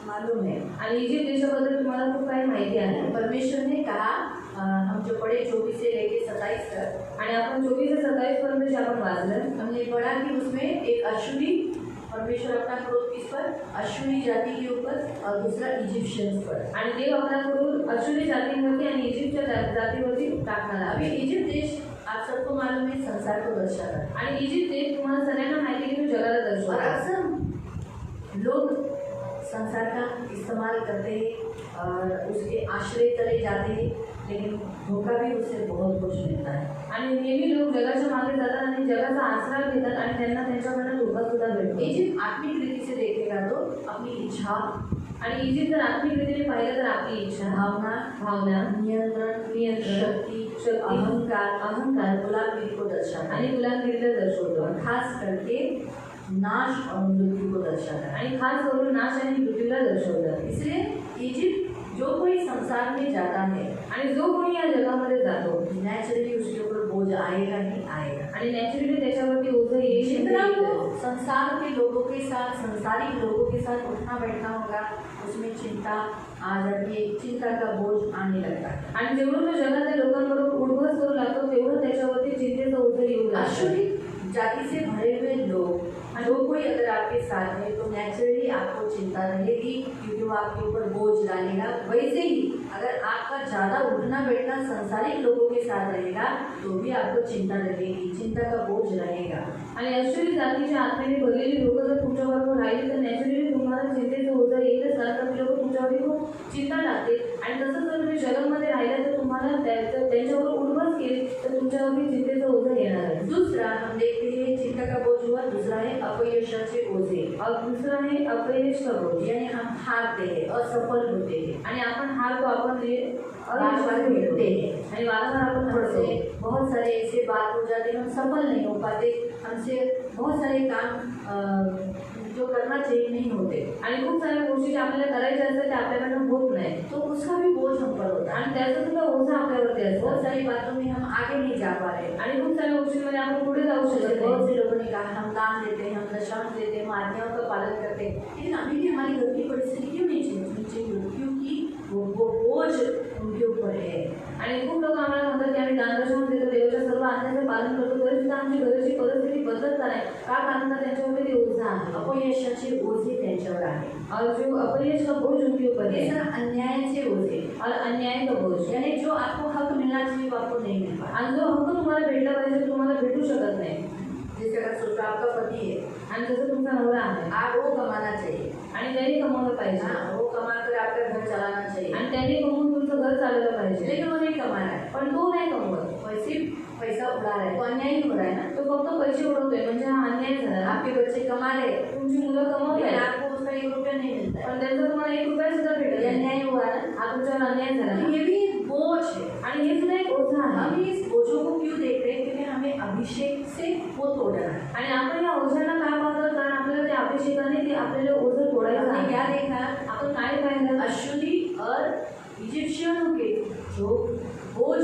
B: मालूम है.
A: आणि इजिप्त देशाबद्दल तुम्हाला खूप काही माहिती आहे.
B: परमेश्वर ने कहा, हम जो पढ़े 24 से लेके 27 तक,
A: आणि आपण 24 ते 27 पर्यंत जे आपण वाचलं,
B: हमने पढ़ा कि उसमें एक अशुरी, परमेश्वर अपना क्रोध किस पर, अशुरी जाति के ऊपर, और दूसरा इजिप्शियंस पर.
A: आणि देव आपला करून अशुरी जातीवरती आणि इजिप्तच्या जातीवरती टाकणार
B: अभी
A: आहे.
B: इजिप्ट देश आप सबको मालूम है संसार को दर्शाता है.
A: आणि इजिप्त देश तुम्हाला सगळ्यांना माहिती आहे की तो जगाला
B: और
A: दर्शवतो.
B: अक्सर लोग संसार का इस्तेमाल करते हैं और उसके आश्रय चले जाते हैं, लेकिन धोखा भी उससे बहुत कुछ मिलता है.
A: आणि नेहमी लोक जगाच्या मागे जातात आणि जगाचा आसरा घेतात आणि त्यांना त्यांच्याकडनं धोका सुद्धा भेटतो.
B: इजिप्ट आत्मिक रीति से देखेगा तो अपनी इच्छा
A: आणि इजिप्त जर आत्मिक रीतीने पाहिलं तर आपली इच्छा, भावना,
B: नियंत्रण, शक्ती, अहंकार गुलामगिरी को दर्शाता है.
A: आणि गुलामगिरीला दर्शवतो.
B: और खास करके नाश और मृत्यु को दर्शाता है.
A: आणि खास करून नाश आणि मृत्यूला दर्शवतात.
B: इसलिए इजिप्ट जो कोई संसार में जाता है
A: आणि जो कोणी या जगामध्ये जातो
B: नेचुरली उसके ऊपर बोझ आएगा ही आएगा।
A: आणि नॅचरली त्याच्यावरती ओझं येईल
B: जितना
A: ते
B: वो
A: येईल.
B: संसार के लोगों के साथ संसारिक लोगों के साथ उठना बैठना होगा उसमें चिंता आ जाती है, चिंता का बोझ आने लगता है।
A: आणि जेवढं तो जगातल्या लोकांबरोबर उठबस करू लागतो तेवढं त्याच्यावरती चिंतेचं ओझं येऊ लागतं.
B: आसुरी जाति से भरे हुए लोग जो कोई अगर आपके साथ है तो नेचुरली आपको चिंता रहेगी क्योंकि वो आपके ऊपर बोझ डालेगा। वैसे ही अगर आपका ज़्यादा उठना बैठना संसारिक लोगों के साथ रहेगा तो भी आपको चिंता रहेगी, चिंता का बोझ रहेगा।
A: आणि अश्विनी जातीच्या आत्म्याने भरलेली लोक जर तुमच्याबरोबर राहिली तर नॅचरली तुम्हाला चिंतेचं ओझं येतच कारण ती लोक तुमच्यावरती खूप चिंता टाकते आणि तसंच जर तुम्ही जगामध्ये राहिला तर तुम्हाला त्यांच्याबरोबर उठबस केली तर तुमच्यावरती चिंतेचं ओझं येणार आहे.
B: दूसरा हम देखते हैं चिंता का बोझ हुआ, दूसरा है अपयशाचे ओझे
A: और दुसरं आहे अपयश का बोझ
B: यानी हम हारते हैं, असफल होते हैं,
A: आणि आपण हारतो आपण
B: बार-बार गिरते हैं
A: आणि वारंवार आपण पडतो.
B: हमसे बहुत सारे ऐसे बात हो जाते हैं हम सफल नहीं हो पाते, हमसे बहुत सारे काम जो करना चाहिए नहीं होते
A: आणि खूप साऱ्या गोष्टी ज्या आपल्याला करायच्या असतात त्या आपल्याकडनं होत नाही
B: तो उसका भी बोझ हम पर होता है।
A: आणि त्याचं सुद्धा ओझं आपल्यावरती
B: बहुत
A: असतं
B: सारी बातों में हम आगे नहीं जा पा रहे।
A: आणि खूप साऱ्या गोष्टींमध्ये आपण पुढे जाऊ शकत नाही.
B: बहुत से लोगों ने कहा हम दान देते हैं, हम दशांश देते हैं, हम आज्ञाओं का पालन करते हैं, लेकिन अभी भी हमारी घर की परिस्थिति क्यों नहीं चाहिए? क्योंकि वो बोझ उनके ऊपर है।
A: आणि खूप लोक आम्हाला म्हणतात की आम्ही दानदशांश देतो देवाच्या सर्व आज्ञांचं पालन करतो तरी सुद्धा आमची घराची परिस्थिती बदलत नाही का कारण का त्यांच्यावरती ते ओझं आहे.
B: अपयशाचे ओझे त्यांच्यावर आहे
A: और जो अपयश का बोझ उनके ऊपर है
B: ऐसा अन्यायाचे ओझे
A: और अन्याय का बोझ
B: यानी जो आपको हक मिलना चाहिए वो आपको नहीं मिल पा।
A: आणि जो हक्क तुम्हाला भेटला पाहिजे तो तुम्हाला भेटू शकत नाही.
B: जैसे अगर सोचो आपका पति है,
A: आणि जसं तुमचा नवरा आहे
B: आप वो कमाना चाहिए,
A: आणि त्यांनी कमवलं पाहिजे
B: हाँ वो कमा कर आपका घर चलाना चाहिए,
A: आणि त्यांनी कमवून तुमचं घर चालवलं पाहिजे
B: लेकिन वो नहीं कमा रहा है,
A: पण तो नाही कमवत.
B: वैसे पैसा उड़ा रहा है तो अन्याय ही हो रहा है ना।
A: तो फक्त पैसे उडवतोय म्हणजे हा अन्याय झाला.
B: आपके बच्चे कमा रहे
A: तुमची मुलं
B: लेकिन
A: कमवतात
B: आपको उसका 1 रुपया नहीं मिलता है,
A: पण त्यांचा तुम्हाला 1 रुपया सुद्धा भेटत
B: ये
A: नाही.
B: अन्याय हुआ ना।
A: हा तुमच्यावर अन्याय झाला
B: तो
A: ना.
B: ये भी एक बोझ है।
A: आणि हे सुद्धा एक ओझं आहे.
B: हम इस बोझों को क्यों देख रहे हैं? क्योंकि हमें अभिषेक से वो तोड़ना है।
A: आणि आपण या ओझ्यांना काय पाहतो कारण आपल्याला त्या अभिषेकाने ते आपल्याला ओझं तोडायचं
B: हमने
A: आहे.
B: क्या देखा?
A: आपण काय पाहिलं
B: अश्शूरी और इजिप्शियनों के जो बोझ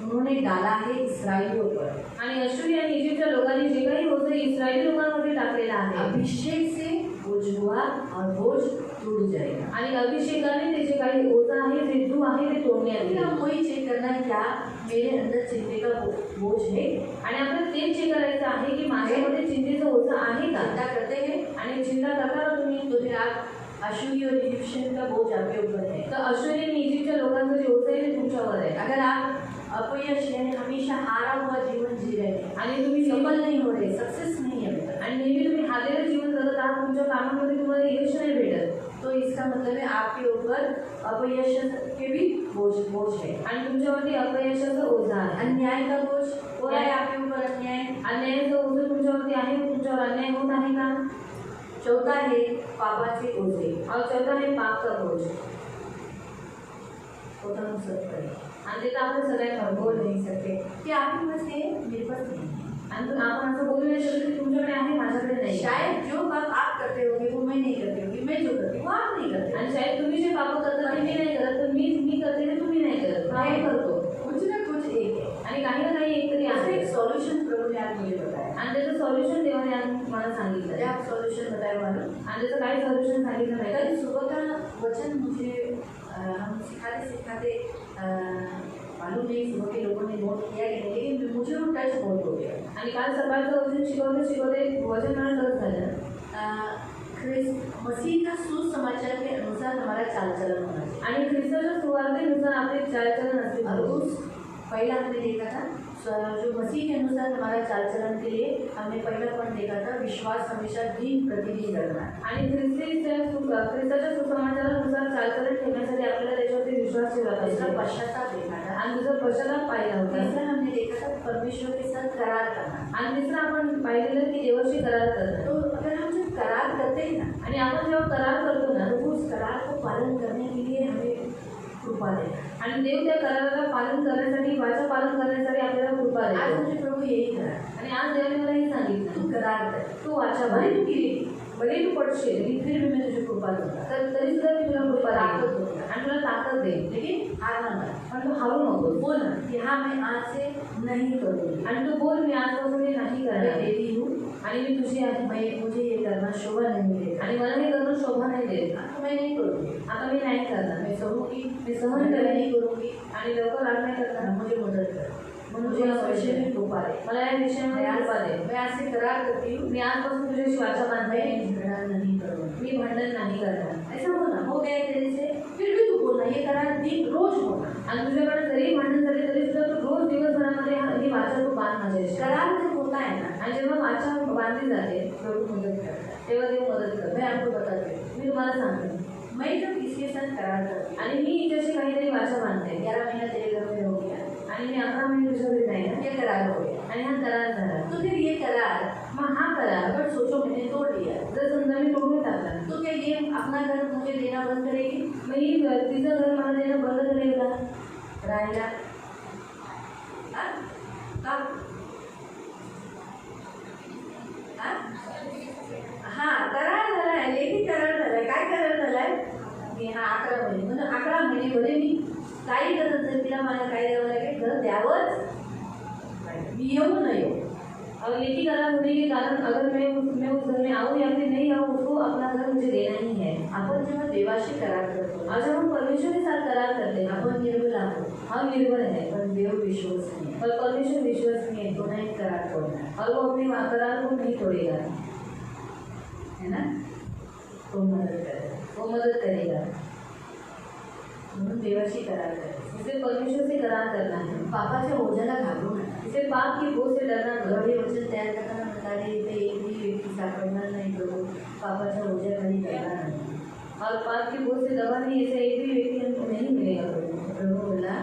B: उन्होंने डाला है इसराइलियों पर,
A: आणि अश्शूरी आणि इजिप्तच्या लोकांनी जे काही ओझं इस्रायली लोकांमध्ये टाकलेलं आहे
B: अभिषेक से बोझ हुआ और बोझ टूट जाएगा।
A: आणि अभिषेकाने ते जे काही ओझं आहे जे धू आहे ते तोडण्यात
B: अभी
A: येईल.
B: हम वही चेक करना है क्या मेरे अंदर चिंते का बोझ है?
A: आणि आपल्याला तेच चेक करायचं आहे की माझ्यामध्ये चिंतेचं ओझं आहे का
B: चिंता करते हैं
A: आणि चिंता करता का तुम्ही
B: तो फिर आप अश्शूरी और इजिप्शियन का बोझ आपके ऊपर है।
A: तर अश्शूरी आणि इजिप्तच्या लोकांचं जे ओझं आहे ते तुमच्यावर आहे.
B: अगर आप अपयश यानी हमेशा हारा हुआ जीवन जी रहे हैं,
A: आणि तुम्ही
B: सफल नहीं हो रहे, सक्सेस नहीं है अभी तक,
A: आणि नेहमी तुम्ही हारलेलं जीवन जगत आहात तुमच्या कामामध्ये तुम्हाला यश नाही भेटत
B: तो इसका मतलब है आपके ऊपर अपयश के भी बोझ है।
A: आणि तुमच्यावरती अपयशाचं ओझं आहे.
B: अन्याय का बोझ हो रहा है आपके ऊपर, अन्याय।
A: अन्यायाचं ओझं तुमच्यावरती आहे तुमच्यावर अन्याय होत आहे का.
B: चौथा है पापाचे ओझे।
A: और चौथा आहे पाप का बोझ
B: वो तो हम सब करें,
A: आणि ते तर आपण सगळ्यांना
B: बोल नहीं सकते कि आप में से मेरे पास नहीं है।
A: आणि आपण असं बोलू नाही शकत की तुमच्याकडे आहे माझ्याकडे नाही.
B: शायद जो बात आप करते होगे वो मैं नहीं करती होगी, मैं जो करती हूँ वो आप नहीं करते।
A: आणि शायद तुम्ही जे पाप करता ते मी नाही करत तर मी करते ते तुम्ही नाही करत. काय करतो
B: कुछ ना कुछ एक है।
A: आणि काही ना काही एकतरी
B: इसका
A: आहे
B: एक सॉल्यूशन प्रभु ने आज मुझे बताया।
A: आणि त्याचं सॉल्युशन देवाने आज मला सांगितलं
B: क्या आप सॉल्यूशन बताया मालूम?
A: आणि त्याचं काय सॉल्युशन सांगितलं नाही
B: कल सुबह का वचन मुझे हम सिखाते सिखाते मालूम नहीं सुबह के लोगों ने नोट किया कि नहीं, लेकिन मुझे वो टच बहुत हो गया।
A: आणि काल सकाळचं वचन शिकवते शिकवते वचन मला टच झालं.
B: मसीह का सुसमाचार के अनुसार हमारा चाल चलन होना चाहिए।
A: आणि ख्रिस्ताच्या सुवार्तेनुसार आपले चालचलन असले
B: और
A: पाहिजे.
B: उस पहला हमने देखा था जो मसीह के अनुसार हमारा चाल चलन के लिए हमने पहला पॉइंट देखा था विश्वास हमेशा दिन प्रतिदिन करना है।
A: आणि ख्रिस्ताच्या सुसमाचारानुसार चालचलन ठेवण्यासाठी आपल्याला त्याच्यावरती विश्वास ठेवला
B: दूसरा
A: पाहिजे.
B: पश्चाताप देखा था।
A: आणि दुसरा पश्चाताप पाहिला होता.
B: तीसरा हमने देखा था परमेश्वर के साथ करार करना।
A: आणि तिसरं आपण पाहिलेलं की देवाशी करार करणं.
B: तो अगर हम जब करार करते हैं ना
A: आणि आपण जेव्हा करार करतो ना
B: तो उस करार को पालन करने के लिए हमें कृपा देना।
A: आणि देव त्या कराराला पालन करण्यासाठी वाचा पालन करण्यासाठी आपल्याला कृपा
B: आज
A: देतो.
B: मुझे प्रभु यही करा,
A: आणि आज देवाने मला हे सांगितलं
B: तू करार कर,
A: तू वाचा
B: भले
A: पालन
B: तू गिरी
A: भले तू पडशील
B: लेकिन फिर भी मैं तुझे कृपा दूंगा।
A: तर तरी सुद्धा मी तुला कृपा
B: ताकद
A: देईन
B: होगा।
A: आणि तुला ताकद दे,
B: लेकिन हारना मत।
A: पण तू हारू नको।
B: बोल ना कि हाँ मैं आज से नहीं करूँगी,
A: आणि तू बोल मी आजपासून हे नाही
B: मैं
A: करणार
B: तेरी हूँ,
A: आणि मी तुझी आहे
B: मुझे ये करना शोभा नहीं देगा,
A: आणि मला हे करणं शोभा नाही देत।
B: तो मैं नहीं करूँगी,
A: आता मी नाही करणार,
B: मैं सहूँगी,
A: मी सहन
B: मैं
A: करेन
B: नहीं करूँगी,
A: आणि लवकर राग नाही करणार।
B: मुझे मदद कर,
A: म्हणून
B: मुझे
A: तुला
B: इस विषय
A: विषय
B: में कृपा दे।
A: मला या विषयामध्ये कृपा दे।
B: मैं आज से करार करती हूँ,
A: मी आजपासून तुझ्याशी वाचा बांधते,
B: मैं झगड़ा नहीं करूँगी।
A: मी भांडण नाही करणार।
B: ऐसा बोलना, हो गया तेरे से, फिर भी तू बोलना, ये करार दिन रोज बोलना।
A: आणि तुझ्याकडे जरी भांडण झाले तरी सुद्धा तू रोज दिवसभरामध्ये ही वाचा तू बांध माझ्याशी।
B: करार जब होता है ना,
A: आणि जेव्हा वाचा बांधली जाते
B: प्रभु मदद करता है।
A: तेव्हा देव मदत करतो।
B: मैं आपको बताती हूँ,
A: मी तुम्हाला सांगते,
B: मैं जब किसी के साथ करार करती हूँ,
A: आणि मी हिच्याशी काहीतरी वाचा बांधते
B: 11 महीना तेरे घर में हो गया,
A: आणि मी 11 महिने तुझ्या घरी नाही ना,
B: ये करार हो गया,
A: आणि हा करार झाला।
B: तो फिर ये करार
A: मग हा करार
B: अगर सोचो मैंने तोड़ लिया,
A: जर समजा मी तोडून टाकला,
B: तो क्या ये अपना घर मुझे देना बंद करेगी?
A: मग ही तिचं घर मला देणं बंद करेल का?
B: राहिला हाँ? का? हाँ करार झालाय, लेखी करार झालाय। काय करार झालाय की हा 11 महिने, म्हणजे 11 महिने भले मी काही करत असेल, तिला मला काय द्यावं लागेल, घर द्यावंच, मी येऊ न येऊ।
A: और लेखी करार होने के कारण अगर मैं उस घर में आऊँ या फिर नहीं आऊँ, उसको अपना घर मुझे देना ही है।
B: आपण जेव्हा देवाशी करार करतो,
A: और जब हम परमेश्वर के साथ करार करते हैं,
B: आपण निर्बल आहोत,
A: हम निर्भर है,
B: पण देव विश्वसनीय आहे,
A: और परमेश्वर विश्वसनीय है,
B: तो नाही करार तोडणार,
A: और वो अपने करार को नहीं तोड़ेगा,
B: है ना, तो मदत करेगा,
A: वो मदद करेगा।
B: म्हणून देवाशी करार करायचं।
A: इसे परमेश्वर से करार करना है,
B: पापाच्या ओझ्याला घाबरू नका।
A: इसे पाप की बोझ से डरना
B: गौरी
A: नहीं।
B: वचन तयार करताना म्हणतात इथे एकही व्यक्ती सापडणार नाही, प्रभू पापाच्या ओझ्याखाली करणार नाही।
A: और पाप की बोझ से दबा नहीं, ऐसे एक भी व्यक्ति हमको नहीं मिलेगा।
B: प्रभू बोला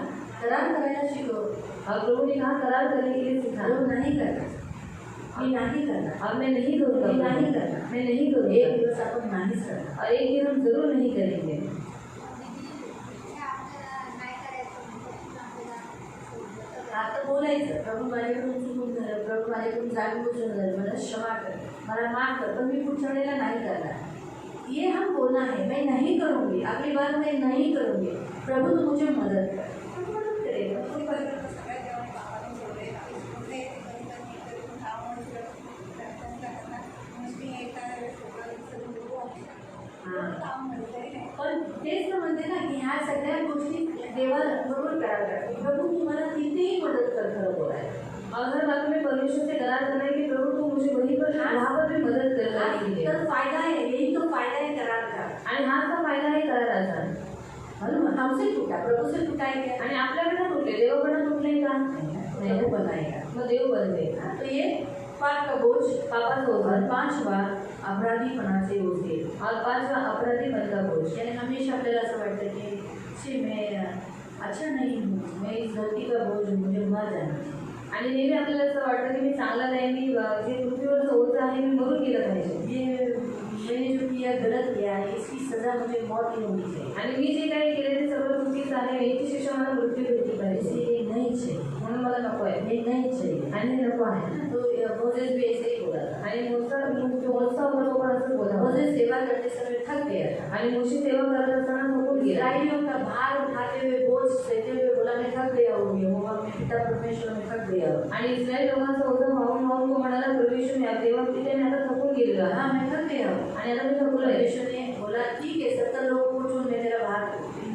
B: करार करायला शिकव,
A: और प्रभु ने कहा करार करने के लिए सिखा,
B: तो नाही करणार, मी नाही करणार,
A: और मैं नहीं करूँगा,
B: मी नाही करणार,
A: मैं नहीं
B: एक
A: करूँगा,
B: दिवस आपण नाहीच करणार।
A: और एक दिन हम जरूर नहीं करेंगे।
B: आता बोलायचं, प्रभू माझ्याकडून चुकून झालं, प्रभू माझ्याकडून जाणून झालं, मला क्षमा कर, मला माफ कर, पण मी पुढच्या वेळेला नाही करणार। ये हम बोलना है, मैं नहीं करूँगी, अगली बार मैं नहीं करूँगी, प्रभु तू मुझे मदद कर, प्रभु मदद करेगा। पण तेच तर म्हणते ना की ह्या सगळ्या गोष्टी देवाबरोबर करायला लागतात। प्रभू तुम्हाला तिथेही मदत कर, खरं बोलायला।
A: और हर बात में परमेश्वर से करार करना है कि प्रभु तू मुझे वहीं पर वहाँ पर भी मदद करना है।
B: तर फायदा है, यही तो फायदा है करार का।
A: आणि हाच फायदा आहे कराराचा।
B: म्हणून हमसे टूटा, प्रभु से टूटा है क्या?
A: आणि आपल्याकडे तुटले, देवाकडे तुटले का?
B: नहीं, वो बनाएगा।
A: मग देव बनवेगा।
B: तो ये पाप का बोझ,
A: पापाचा ओझा,
B: और 5वां अपराधीपणाचे ओझे,
A: और 5वां अपराधीपन का बोझ।
B: यानी हमेशा आपल्याला असं वाटतं की छी मैं अच्छा नहीं हूँ, मैं इस गलती का बोझ मुझे मर जाना चाहिए।
A: आणि नेहमी आपल्याला असं वाटतं की मी चांगला नाही, मी जे पृथ्वीवरचं ओझं आहे मी मरून गेलं पाहिजे।
B: ये मैंने जो किया गलत किया है, इसकी सजा मुझे मौत ही होनी चाहिए,
A: आणि मी जे काही केले ते सगळं चुकीचं आहे, याची शिक्षा मला मृत्यू भेटली पाहिजे।
B: इसे नहीं चाहिए,
A: म्हणून मला नको आहे,
B: ये नहीं चाहिए।
A: आणि हे नको आहे।
B: तो मोसेस भी ऐसे ही बोला था।
A: आणि मोसा होता तो पण असंच बोला होता।
B: मोसेस सेवा करते समय थक गया था,
A: आणि मोशी सेवा करत असताना थकून गेला।
B: इस्राएलियों का भार उठाते हुए, बोझ सहते हुए बोला मैं थक गया हूँ, यहोवा मैं पिता परमेश्वर में थक गया हूँ।
A: आणि इस्रायल लोकांचं ओझं वाहून तो म्हणाला परमेश्वर मी देवा पित्याने आता थकून गेलेला आहे,
B: हाँ मैं थक गया हूँ।
A: आणि आता मी थकलोय।
B: परमेश्वर ने बोला ठीक है, 70 लोगों को जो मैं तेरा भार,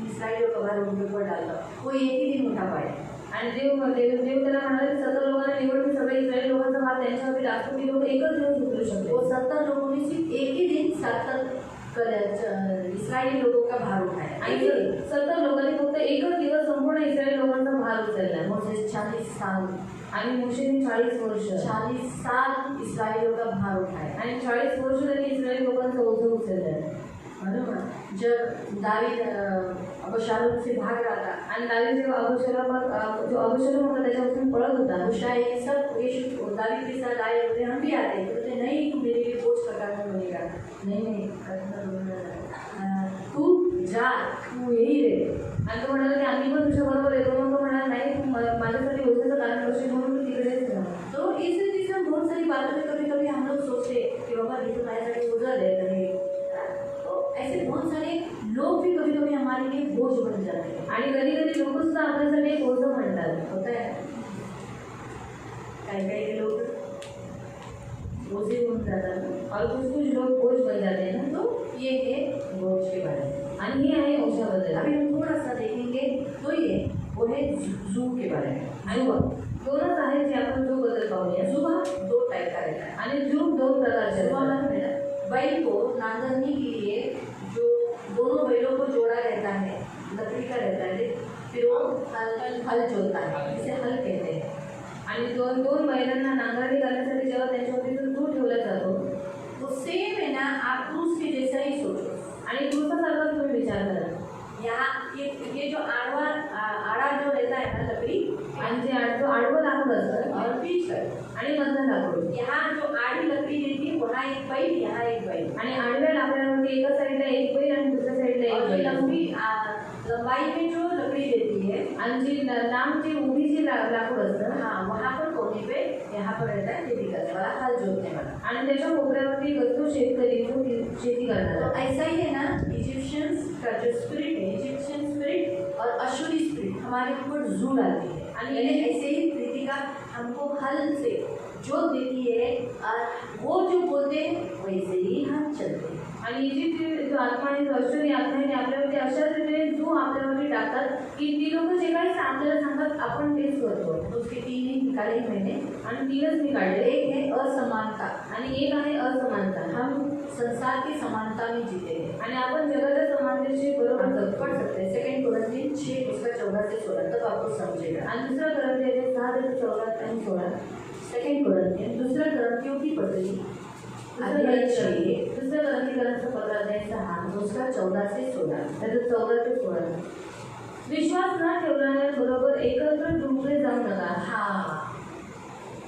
B: इस्राएलियों का भार उनके ऊपर डालता हूँ, वो एक ही दिन उठा पाए।
A: आणि देव त्याला म्हणाले की 70 लोकांना निवड, मी सगळे इस्रायल लोकांचा भार त्यांच्यावरती टाकतो, ती लोक एकच दिवस उचलू शकते।
B: वो 70 लोगों ने सिर्फ एक ही दिन 70 इस्राएली लोगों का भार उठाया।
A: आणि 70 लोकांनी फक्त एकच दिवस संपूर्ण इस्रायल लोकांचा भार उचलला।
B: मोसेस 40 साल,
A: आणि मोशेने 40 वर्ष
B: 40 साल इस्राएलियों का भार उठाया।
A: आणि 40 वर्ष त्यांनी इस्रायल लोकांचं ओझं उचललं।
B: मालूम है, जब दावीद अबशालोम से भाग रहा था,
A: आणि दावीद जेव्हा अबशालोम होता त्याच्यापासून पळत होता,
B: हुशाई ये सब यीशु दावीद के साथ आए होते, हम भी आते बोलते नहीं तू मेरे लिए बोझ का कारण बनेगा, नहीं तू जा, तू यही रहे।
A: आणि तो म्हणाला की आम्ही पण तुझ्या बरोबर येतो। मग तो म्हणाला नाही तू माझ्यासाठी ओझ्याचं कारण करशील म्हणून तू तिकडेच राहा।
B: तो इस रीति से बहुत सारी बातों में कभी कभी हम लोग सोचते कि बाबा ये तो माझ्यासाठी ओझं है, ऐसे बहुत सारे लोग भी कभी कभी हमारे लिए बोझ बन जाते हैं।
A: आणि कधी कधी लोक सुद्धा आपल्यासाठी एक ओझं म्हणतात.
B: होता है काही लोग बोझे होऊन जातात ना,
A: और कुछ लोग बोझ बन जाते हैं ना.
B: तो ये है बोझ के बारे में।
A: आणि हे आहे ओझ्याबद्दल.
B: अभी हम थोड़ा सा देखेंगे तो ये वो है जू के बारे में।
A: आणि दोनच आहेत जे आपण जो बद्दल पाहूया.
B: जुआ 2 टाइप का रहता है।
A: आणि जूक 2 प्रकारचे
B: जुआ
A: असतात.
B: मतलब बैल को नांगरने के लिए जो दोनों बैलों को जोड़ा रहता है, लकड़ी का रहता है, फिर वो हल जोतता है, इसे हल कहते हैं।
A: आणि दोन बैलांना नांगरणी करण्यासाठी जेव्हा त्यांच्यावरती जो दूर ठेवला जातो,
B: तो सेम है ना, आप क्रूस के जैसा ही सोचो।
A: आणि क्रूसासारखा तुम्ही विचार करा.
B: यहाँ ये जो आड़ा जो रहता है ना लकड़ी,
A: आणि जे आडवं लाकूड असतं
B: और बीच का,
A: आणि मधलं लाकूड.
B: यहाँ जो आड़ी लकड़ी रहती है वहाँ एक बैल, यहाँ एक बैल।
A: आणि आडव्या लाकडावरती एका साईडला एक बैल आणि दुसऱ्या साईडला
B: और
A: एक
B: जो
A: बैल.
B: लंबी लंबाई में जो लकड़ी रहती है,
A: आणि जी लांब जी उभी जी लाकूड असतं,
B: हाँ वहाँ पर कोने पे यहाँ पर रहता है खेती करने वाला, हल जोतने वाला।
A: आणि त्याच्या कोपऱ्यावरती बसतो शेतकरी जो शेती
B: तो
A: करणार.
B: ऐसा ही है ना, इजिप्शियंस का जो स्पिरिट है, इजिप्शियन स्पिरिट और अशूरी स्पिरिट हमारे ऊपर जू डालती है।
A: आणि
B: यानी ऐसे ही कृतिका हमको हल से जोत देती है और वो जो बोलते हैं वैसे ही हम चलते हैं।
A: आणि इजिप्त जो आत्मा आहे, जो अश्चर्य आत्मा आहे, ते आपल्यावरती अशाच रीतीने जो आपल्यावरती टाकतात की ती लोक जे काही आपल्याला सांगतात आपण तेच करतो.
B: तो उसके 3 ही निकाले मैंने।
A: आणि 3च मी काढले.
B: एक है असमानता,
A: आणि एक आहे असमानता.
B: हम संसार की समानता में जीते हैं।
A: आणि आपण जगाच्या समानतेशी बरोबर
B: हम
A: जगतो.
B: पढ़ सकते हैं 2 कोरिन्थियन 6 उसका 14 से 16, तब आपको समझेगा।
A: आणि दुसरं करंथी 6:14 आणि 16.
B: 2 कोरिन्थियन, दूसरा कोरिन्थियों की पत्री अध्याय 6
A: दुसरं करंथीकरांचं पत्र अध्याय 6
B: उसका 14 से 16।
A: त्याचं 14 ते 16. विश्वास न ठेवणाऱ्यांबरोबर एकत्र डुंबले जाऊ नका.
B: हाँ,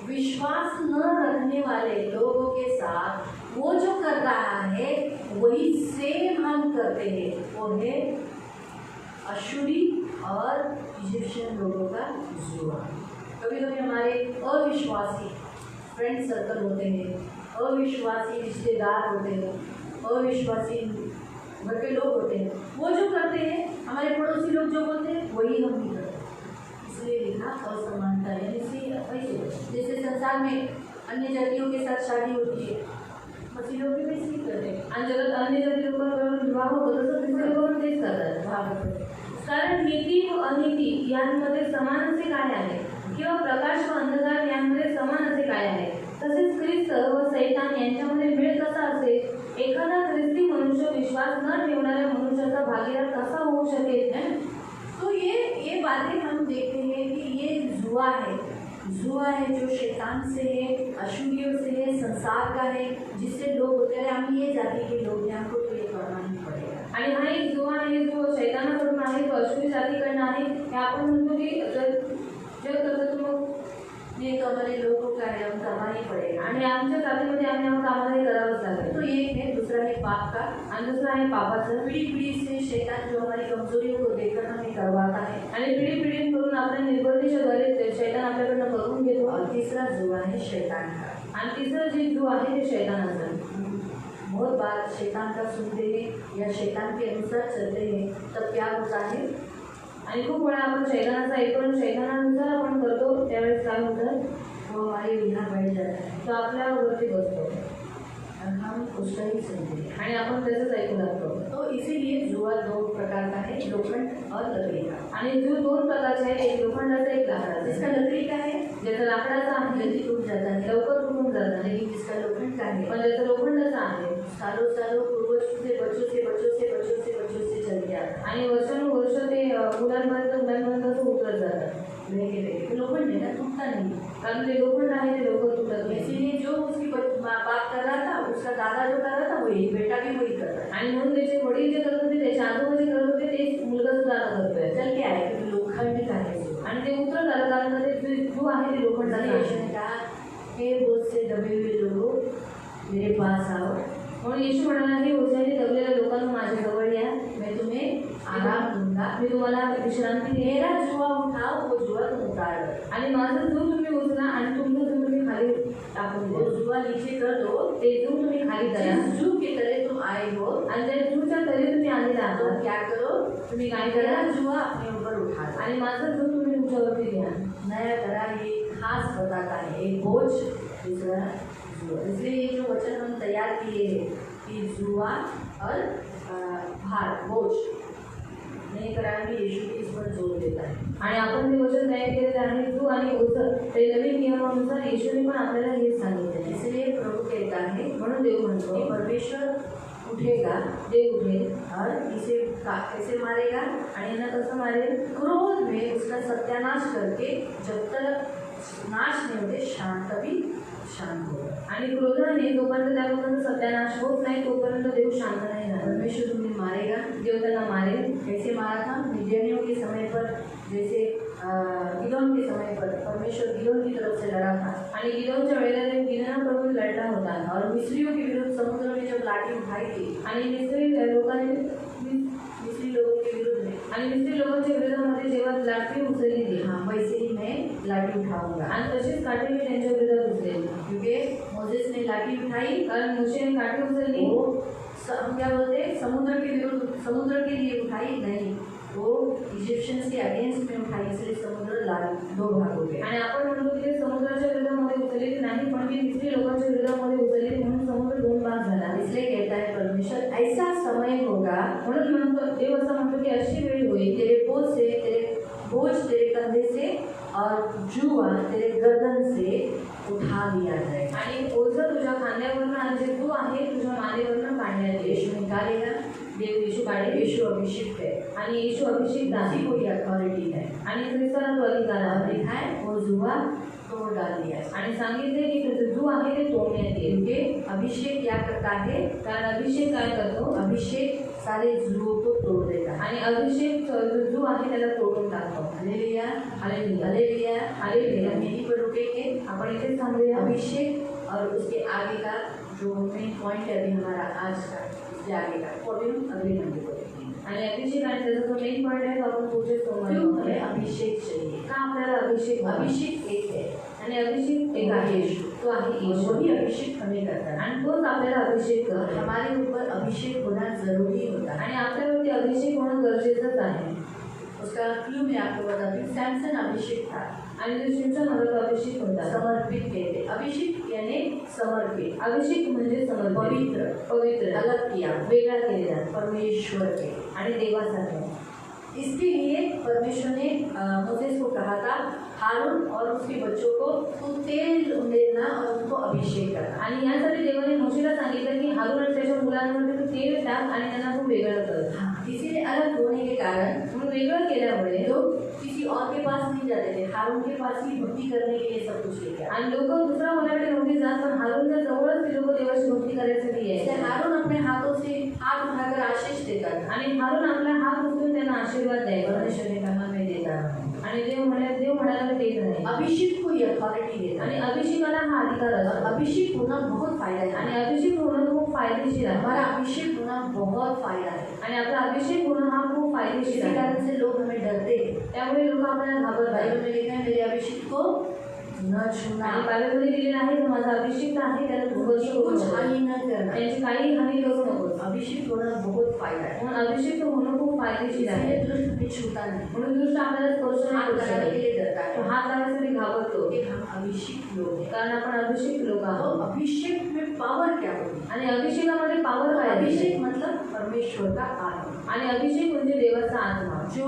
B: विश्वास न रखने वाले लोगों के साथ वो जो कर रहा है वही सेम हम करते हैं, वो है अशूरी और इजिप्शियन लोगों का जुआ। कभी कभी हमारे अविश्वासी फ्रेंड सर्कल होते हैं, अविश्वासी रिश्तेदार होते हैं, अविश्वासी घर के लोग होते हैं, वो जो करते हैं, हमारे पड़ोसी लोग जो बोलते हैं वही हम भी करते हैं। इसलिए लिखा असमानता, यानी ऐसे जैसे संसार में अन्य जातियों के साथ शादी होती है, मसीह लोग भी वैसे ही करते हैं।
A: आणि जगात अन्य जाती लोकांबरोबर विवाह होतो तसं ख्रिस्ती लोक पण तेच करतात.
B: भागवत
A: कारण नीती व अनिती यांमध्ये समान असे काय आहे, किंवा प्रकाश व अंधकार यांमध्ये समान असे काय आहे. तसेच ख्रिस्त व सैतान यांच्यामध्ये मेळ कसा असेल. एखादा ख्रिस्ती मनुष्य विश्वास न ठेवणाऱ्या मनुष्याचा भागीदार कसा होऊ शकेल. है ना?
B: तो ये बातें हम देखते हैं कि ये जुआ है, जुआ है जो शैतान से है, अशूरियों से है, संसार का है, जिससे लोग होते हैं हम ये जाति के लोग हैं, हमको तो ये करना ही पड़ेगा।
A: आणि हा एक जुआ आहे जो शैतानाकडून आहे, तो अश्विनी जातीकडनं आहे. हे आपण म्हणतो की जग करतो मग
B: ये तो हमारे लोगों का है, हम करना ही पड़ेगा।
A: आणि आमच्या जातीमध्ये आम्हाला हे करावंच लागेल.
B: तो ये है, दूसरा है पाप का,
A: आणि दुसरं आहे पापाचं.
B: पीढ़ी पीढ़ी से शैतान जो हमारी कमजोरियों को देखकर हमें करवाता है।
A: आणि पिढीकडून आपल्या निर्बंधीच्या द्वारे शैतान आपल्याकडनं करून घेतो.
B: और तीसरा जुआ है शैतान का।
A: आणि तिसरं जे जो आहे ते शैतानाचं.
B: बहुत बार शैतान का सुनते हैं या शैतान के अनुसार चलते हैं, तब क्या होता है,
A: आणि खूप वेळा आपण शैतानाचा ऐकून शैतानानुसार आपण करतो, त्यावेळेस काय होतं,
B: वो हमारे यहाँ बैठ जाता है
A: तो आपल्यावरती बसतो
B: और हम उसका ही सुनते हैं।
A: आणि आपण त्याचंच ऐकू लागतो.
B: तो इसीलिए जुआ 2 प्रकार का है, लोखंड और लकड़ी का।
A: आणि जो 2 प्रकारचे आहे, एक लोखंडाचा एक लाकडाचा.
B: जिसका लकड़ी का है
A: ज्याचा लाकडाचा आहे
B: जल्दी टूट जाता है,
A: लवकर तुटून जातं,
B: लेकिन जिसका लोखंड का है
A: पण ज्याचा लोखंडाचा आहे
B: सालों सालों पूर्वज से बच्चों से बच्चों से बच्चों से बच्चों से चल गया
A: आणि वर्षानुवर्ष ते मुलांपर्यंत असं उतरत जातं.
B: लेके लोखंड है ना, टूटता नहीं।
A: कारण ते लोखंड आहे ते लवकर तुटत नाही.
B: इसीलिए जो उसकी बात कर रहा था, उसका दादा जो कर रहा था वही बेटा भी वही कर रहा है।
A: आणि म्हणून त्याचे वडील जे करत होते, त्याचे आजोबा जे करत होते, ते मुलगा सुद्धा आता करतोय.
B: चल के आए क्योंकि लोखंड का है जो।
A: आणि ते उतरत आलं कारण ते जो आहे ते लोखंडाचा
B: यीशु
A: आहे.
B: ने कहा, हे बोझ से दबे हुए लोगों मेरे पास आओ,
A: म्हणून येशू म्हणाला, हे ओझ्याने दबलेल्या लोकांना माझ्या जवळ या,
B: मैं तुम्हें आराम दूंगा।
A: मी तुम्हाला विश्रांती देईन.
B: मेरा जुआ उठाओ, वो जुआ तुम उतार दो।
A: आणि माझं जो तुम्ही उचला आणि तुमचं जो तुम्ही खाली टाकून
B: वो
A: द्या,
B: जुआ नीचे कर दो,
A: ते जो तुम्ही खाली करा.
B: जिस जू के तले तुम आए हो,
A: आणि त्या जूच्या तरी तुम्ही आलेला
B: तो
A: आहात,
B: क्या करो,
A: तुम्ही काय
B: मेरा
A: करा
B: जुआ अपने ऊपर उठा लो।
A: आणि माझा जो तुम्ही तुमच्यावरती घ्या।
B: नया करार ये खास बताता है, एक बोझ दूसरा जुआ। इसलिए ये जो वचन हम तैयार किए हैं कि जुआ और भार बोझ नए करार में यीशु इस पर जोर देता है।
A: आणि आपण ते वचन तयार केलेले आहे तू आणि ओझर ते नवीन नियमानुसार येशूने पण आपल्याला हेच सांगितले।
B: इसलिए प्रभु कहता है
A: म्हणून देव म्हणतो
B: कि परमेश्वर उठेगा,
A: देव उठेल
B: और इसे कैसे मारेगा,
A: आणि यांना कसं मारेल,
B: क्रोध में उसका सत्यानाश करके जब तक नाश नहीं होते शांत भी शांत होगा।
A: आणि क्रोधाने जोपर्यंत त्या लोकांचा सत्यानाश होत नाही तोपर्यंत देव शांत नाही राहणार।
B: परमेश्वर तुम्हें मारेगा।
A: देव त्यांना मारेल।
B: कैसे मारा था? मिडियनियों के समय पर, जैसे गिदोन के समय पर परमेश्वर गिदोन की तरफ से लड़ा था,
A: आणि गिदोनच्या वेळेला ते गिदोनाकडून लढला होता।
B: और मिस्रियों के विरुद्ध समुद्र में जब लाठी उठाई थी,
A: आणि मिस्री लोकांनी
B: मिस्री लोगों के विरुद्ध में,
A: आणि मिस्री लोकांच्या विरोधामध्ये जेव्हा लाठी उचलली ती,
B: हाँ वैसे ही मैं लाठी उठाऊंगा।
A: आणि तशीच काठी मी त्यांच्या विरोधात उचलेली,
B: क्योंकि मोसेस ने लाठी उठाई,
A: कारण मोशेने काठी उचलली,
B: वो हम क्या बोलते हैं, समुद्र के विरुद्ध, समुद्र के लिए उठाई नहीं, वो इजिप्शियंस के अगेंस्ट में उठाई, इसलिए समुद्र लाल दो भाग हो गया।
A: आणि आपण म्हणतो की ते समुद्राच्या विरोधामध्ये उचललेली नाही, पण ती मिस्री लोकांच्या विरोधामध्ये उचलली म्हणून समुद्र दोन भाग झाला।
B: इसलिए कहता है परमेश्वर ऐसा समय होगा,
A: म्हणून म्हणतो देव असं म्हणतो की अशी वेळ होईल
B: तेरे बोझ तेरे कंधे से और जुआ तेरे गर्दन से उठा लिया जाएगा।
A: आणि ओझं तुझ्या खांद्यावरनं आणि जे तू आहे तुझ्या मानेवरनं काढण्यात येईल।
B: यीशु निकालेगा,
A: देव येशू काढेल,
B: यीशु अभिषिक्त है,
A: आणि येशू अभिषेक
B: उसी
A: आहे
B: को ये अथॉरिटी है।
A: आणि ख्रिस्ताला तो अधिकार
B: और
A: आहे।
B: लिखा है वो जुआ तोड़ डाल दिया,
A: आणि सांगितले की तुझं जो आहे ते तोडण्यात येईल।
B: क्योंकि अभिषेक क्या करता है,
A: कारण अभिषेक काय करतो,
B: अभिषेक सारे जुओं को तोड़ देता है।
A: आणि अभिषेक जो आहे त्याला तोडून टाकतो।
B: Hallelujah,
A: hallelujah,
B: hallelujah,
A: hallelujah.
B: हम यहीं पर रुकेंगे।
A: आपण इथे थांबूया।
B: अभिषेक और उसके आगे का जो मेन पॉइंट है अभी हमारा आज का, इसके आगे का वो अभी हम अगले मंडे को देखेंगे।
A: आणि अभिषेक आणि त्याचा जो मेन पॉइंट आहे तो आपण पुढचे सोमवारी
B: क्यों
A: बघूया।
B: हमें अभिषेक चाहिए?
A: का आपल्याला अभिषेक हवा?
B: अभिषेक एक है,
A: आणि अभिषेक एक आहे, तो आहे
B: और
A: येशू,
B: वही अभिषेक हमें करता है।
A: आणि तोच आपल्याला अभिषेक करतो।
B: हमारे ऊपर अभिषेक होना जरूरी होता है।
A: आणि आपल्यावरती अभिषेक होणं गरजेचंच आहे।
B: उसका क्यों मैं आपको बताती हूँ। सैमसन अभिषेक था,
A: आणि जो शिवचा मला तो अभिषेक होता।
B: समर्पित कहते, अभिषेक यानी समर्पित,
A: अभिषेक म्हणजे समर्पित,
B: पवित्र,
A: पवित्र,
B: अलग किया
A: वेगळा केलेला,
B: परमेश्वर के।
A: आणि देवासाठी।
B: इसके लिए परमेश्वर ने मोसेस को कहा था, हारून और उसके बच्चों को तू तेल देना और उनको अभिषेक करना।
A: आणि यासाठी देवाने मोशेला सांगितलं की हारून आणि त्याच्या मुलांमध्ये तू तेल टाक आणि त्यांना तू वेगळं कर।
B: इसीलिए अलग होने के कारण
A: म्हणून वेगळं केल्यामुळे
B: लोग किसी और के पास नहीं जाते थे, हारून के पास ही भक्ति करने के लिए सब कुछ लेके आए।
A: आणि लोक दुसरा कोणाकडे नव्हती जात, पण हारूनच्या जवळच ते लोक देवाची भक्ती करायसाठी
B: इसलिए
A: यायचे।
B: हारून अपने हाथों से हाथ उठाकर आशीष देता था,
A: आणि हारून आपला हात उचलून त्यांना आशीर्वाद द्यायचा।
B: परमेश्वर ने कहा मैं देता हूँ।
A: आणि देव म्हणाला देत नाही।
B: अभिषेक को ये अथॉरिटी देता
A: आणि
B: है,
A: अभिषेकाला हा अधिकार
B: और
A: असतो।
B: अभिषेक होना बहुत फायदा है।
A: आणि अभिषेक होणं खूप फायदेशीर आहे।
B: हमारा अभिषेक होना बहुत फायदा है।
A: आणि आपला अभिषेक होणं हा खूप फायदेशीर
B: इसी
A: आहे।
B: कारण से लोग हमें डरते हैं।
A: त्यामुळे लोक आपल्याला घाबरतात।
B: बाइबल में लिखा है मेरे अभिषेक को न छूना,
A: आणि बायबलमध्ये लिहिलेलं आहे की माझा अभिषेक आहे त्याला तू स्पर्श करू
B: कुछ
A: नको,
B: हानि न करना।
A: त्यांची काही हानी करू नकोस।
B: अभिषेक होना बहुत फायदा है,
A: म्हणून अभिषेक होणं खूप फायदेशीर आहे।
B: इसलिए दुष्ट भी छूता नहीं,
A: म्हणून दुष्ट आपल्याला स्पर्श नाही
B: हाथ
A: करू
B: लगाने के
A: शकत।
B: लिए डरता
A: तो
B: है,
A: हात लावण्यासाठी घाबरतो,
B: क्योंकि हम अभिषेक लोग हैं।
A: कारण आपण अभिषेक लोक
B: तो
A: आहोत।
B: अभिषेक में पावर क्या होती है?
A: आणि अभिषेकामध्ये पावर काय आहे?
B: अभिषेक मतलब परमेश्वर का आत्मा,
A: आणि अभिषेक म्हणजे देवाचा आत्मा
B: जो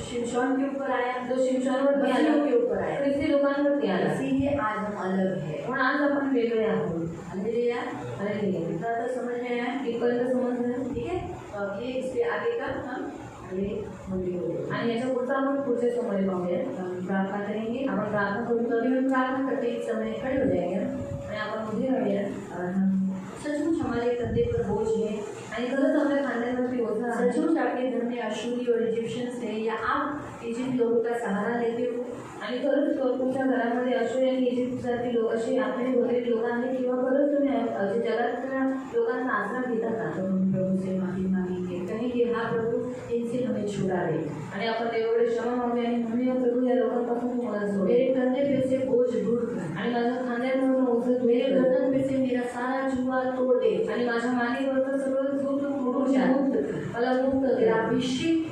B: शिमशोन के ऊपर आया,
A: जो शिमशोनवरती आला,
B: बलियों के ऊपर आया।
A: ख्रिस्ती लोकांवरती आला।
B: इसीलिए आज हम अलग है।
A: म्हणून आज आपण वेगळे आहोत।
B: Hallelujah,
A: hallelujah.
B: इतना तो समझ में आया?
A: इथपर्यंत समजलं?
B: ठीक है, तो अब ये इसके आगे का हम अगले मंडे को देखेंगे।
A: आणि याच्या पुढचा आपण पुढच्या सोमवारी पाहूया।
B: हम प्रार्थना करेंगे।
A: आपण प्रार्थना करू।
B: तो अभी हम प्रार्थना करते इस समय खड़े हो जाएंगे
A: आणि आपण उभे राहूया।
B: और हम सचमुच हमारे कंधे पर बोझ है,
A: आणि खरंच आपल्या खांद्यावरती ओझं आहे।
B: सचमुच आपके घर में अशूरी और इजिप्शियंस है, या आप इजिप्ट लोगों का सहारा लेते हो,
A: आणि खरंच तुमच्या घरामध्ये अशुरी आणि इजिप्तसारखी लोक अशी आपले वगैरे लोक आहेत, किंवा खरंच तुम्ही जगातल्या लोकांचा आसरा घेता का?
B: तो हम प्रभु से माफी मांगेंगे, कहेंगे हाँ प्रभु इनसे हमें छुड़ा दे।
A: आणि आपण देवाकडे क्षमा मागूया आणि म्हणूया प्रभू या लोकांपासून तू मला सोड.
B: मेरे कंधे पे से बोझ दूर कर,
A: आणि माझ्या खांद्यावरून ओझं
B: मेरे
A: दूर कर.
B: गर्दन पे से मेरा सारा जुआ तोड़ दे,
A: आणि माझ्या मानेवरचं सगळं झूट मोडून
B: मुझे
A: टाक.
B: मुक्त कर।
A: मला मुक्त कर.
B: तेरा अभिषेक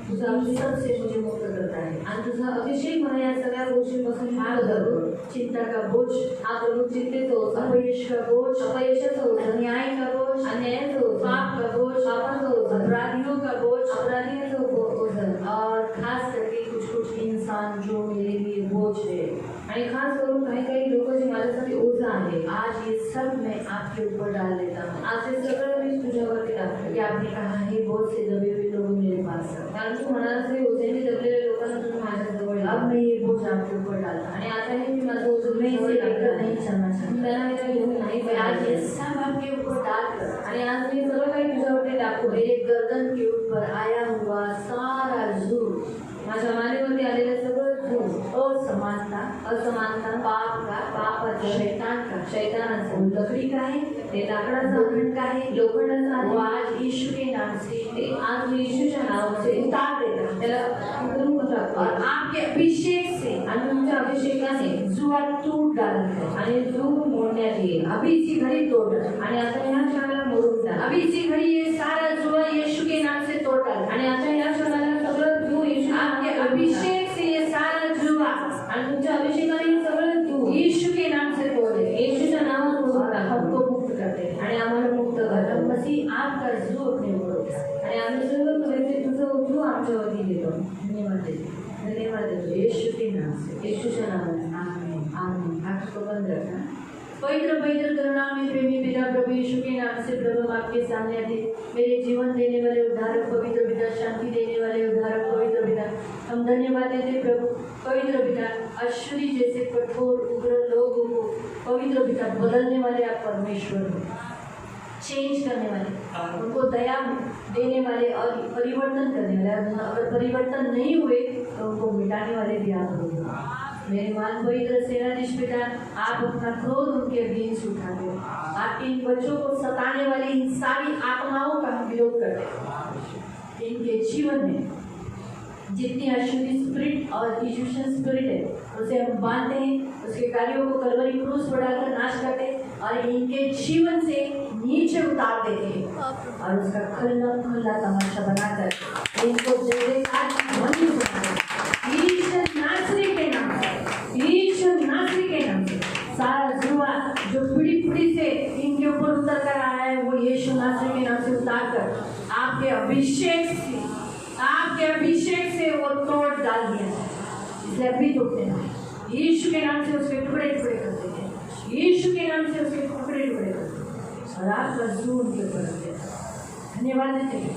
B: तुझा सब से मुझे मुक्त करता है।
A: आणि तुझा अभिषेक मला या सगळ्या गोष्टींपासून
B: हाँ
A: मुक्त
B: प्रभु,
A: करतो.
B: चिंता का बोझ,
A: हा प्रभू चिंतेचं ओझं,
B: अपयश का बोझ,
A: अपयशाचं ओझं,
B: अन्याय का बोझ,
A: अन्यायाचं ओझं,
B: पाप का बोझ,
A: पापाचं ओझं,
B: अपराधियों का बोझ,
A: अपराधियाचं ओझं,
B: और खास करके कुछ कुछ इंसान जो मेरे लिए बोझ है,
A: आणि खास करून काही काही लोक जे माझ्यासाठी ओझं आहे.
B: आज ये सब मैं आपके ऊपर डाल देता हूँ।
A: आज हे सगळं मी तुझ्यावरती टाकतो.
B: कि आपने कहा है बोझ से दबे हुए लोग मेरे पास आओ।
A: कारण तू म्हणालास की ओझेने दबलेल्या लोकांना तुम्ही माझ्याजवळ या.
B: अब मैं ये बोझ आपके ऊपर डालता हूँ।
A: आणि आता हे मी माझं ओझं
B: मैं इसे
A: तुझ्यावर
B: लेकर
A: टाकणार
B: नहीं
A: नाही.
B: चलना
A: मी
B: चाहता।
A: त्यांना इथे घेऊन नाही
B: मैं आज ये
A: जाणार.
B: सब आपके ऊपर डालकर
A: आणि आज मी सगळं काही तुझ्यावरती टाकतो.
B: मेरे गर्दन के ऊपर आया हुआ सारा जुर्म,
A: माझ्या मानेवरती आलेलं सगळं झूठ,
B: असमानता,
A: असमानता,
B: पाप का,
A: पापाचं,
B: शैतान का,
A: शैतानाचं,
B: लकड़ी का है,
A: ते लाकडाचं,
B: लोखंड का है,
A: लोखंडाचं
B: वो
A: आहे.
B: आज यीशु के नाम से
A: ते आज मी येशूच्या नावाचे
B: उतार देता हूँ।
A: त्याला उतरून टाकतो.
B: और आपके अभिषेक से
A: आणि तुमच्या अभिषेकाने
B: जुआ टूट डाला है।
A: आणि झूठ मोडण्यात येईल.
B: अभी इसी घड़ी तोड़ डाला।
A: आणि आता ह्या क्षणाला मोडून जा.
B: अभी इसी घड़ी ये सारा जुआ यीशु के नाम से तोड़ डाला।
A: आणि आता ह्या क्षणाला सगळं झूठ येशूच्या
B: आपके
A: नावाने
B: अभिषेक से ये सारा जुआ
A: आणि तुमच्या अभिषेकाने हे सगळं झूठ
B: यीशु के नाम से तोड़े।
A: येशूच्या नावात मोडून
B: और
A: टाका.
B: हमको मुक्त करते हैं।
A: आणि आम्हाला मुक्त
B: और
A: करा.
B: मसीह आपका जू अपने ऊपर उठाए।
A: आणि आम्ही सर्व तुझे तुझं झूठ आमच्यावरती घेतो.
B: धन्यवाद देते हैं।
A: धन्यवाद देतो.
B: यीशु के नाम से।
A: येशूच्या नावाने
B: आमीन।
A: आमीन.
B: आंखों को बंद रखना। पवित्र पवित्र करुणामय प्रेमी पिता प्रभु यीशु के नाम से प्रभु हम आपके सामने आते मेरे जीवन देने वाले उद्धारक पवित्र पिता, शांति देने वाले उद्धारक पवित्र पिता, हम धन्यवाद देते प्रभु पवित्र पिता। अश्वरी जैसे कठोर उग्र लोगों को पवित्र पिता बदलने वाले आप परमेश्वर हो, चेंज करने वाले, उनको दया देने वाले और परिवर्तन करने वाले। अगर परिवर्तन नहीं हुए तो उनको मिटाने वाले भी आप हो। मेरे मान पवित्र सेनाधीश पिता, आप अपना क्रोध उनके अगेंस्ट उठाते हो। आपके इन बच्चों को सताने वाली इन सारी आत्माओं का हम विरोध करते हैं। इनके जीवन में जितनी अशुद्धि स्पिरिट और इजिप्शियन स्पिरिट है उसे हम बांधते हैं, उसके कार्यों को कलवरी क्रूस पर डालकर नाश करते हैं और इनके जीवन से नीचे उतार देते हैं और उसका खुला खुला तमाशा बनाकर इनको जयकार ध्वनि सुनाते हैं। यीशु नासरी के नाम से, यीशु नासरी के नाम से सारा जुआ जो पीढ़ी पीढ़ी से इनके ऊपर उतर कर आया है वो यीशु नासरी के नाम से उतार कर आपके अभिषेक से वो तोड़ डाल दिया है। इसलिए अभी टूटने ना, यीशु के नाम से उसके टुकड़े टुकड़े करते हैं, यीशु के नाम से उसके टुकड़े टुकड़े करते हैं और आपका जू उनके ऊपर रख देता है। धन्यवाद देते हैं।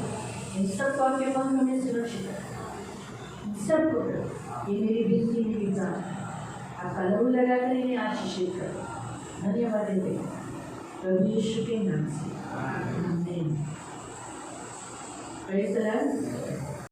B: इन सबको आपके पंख में सुरक्षित रखें। इन सबको ये मेरी विनती मेरी प्रार्थना, आपका लहू लगाकर इन्हें आशीषित करें। धन्यवाद देते हैं प्रभु यीशु के नाम से, आमीन। Praise the Lord.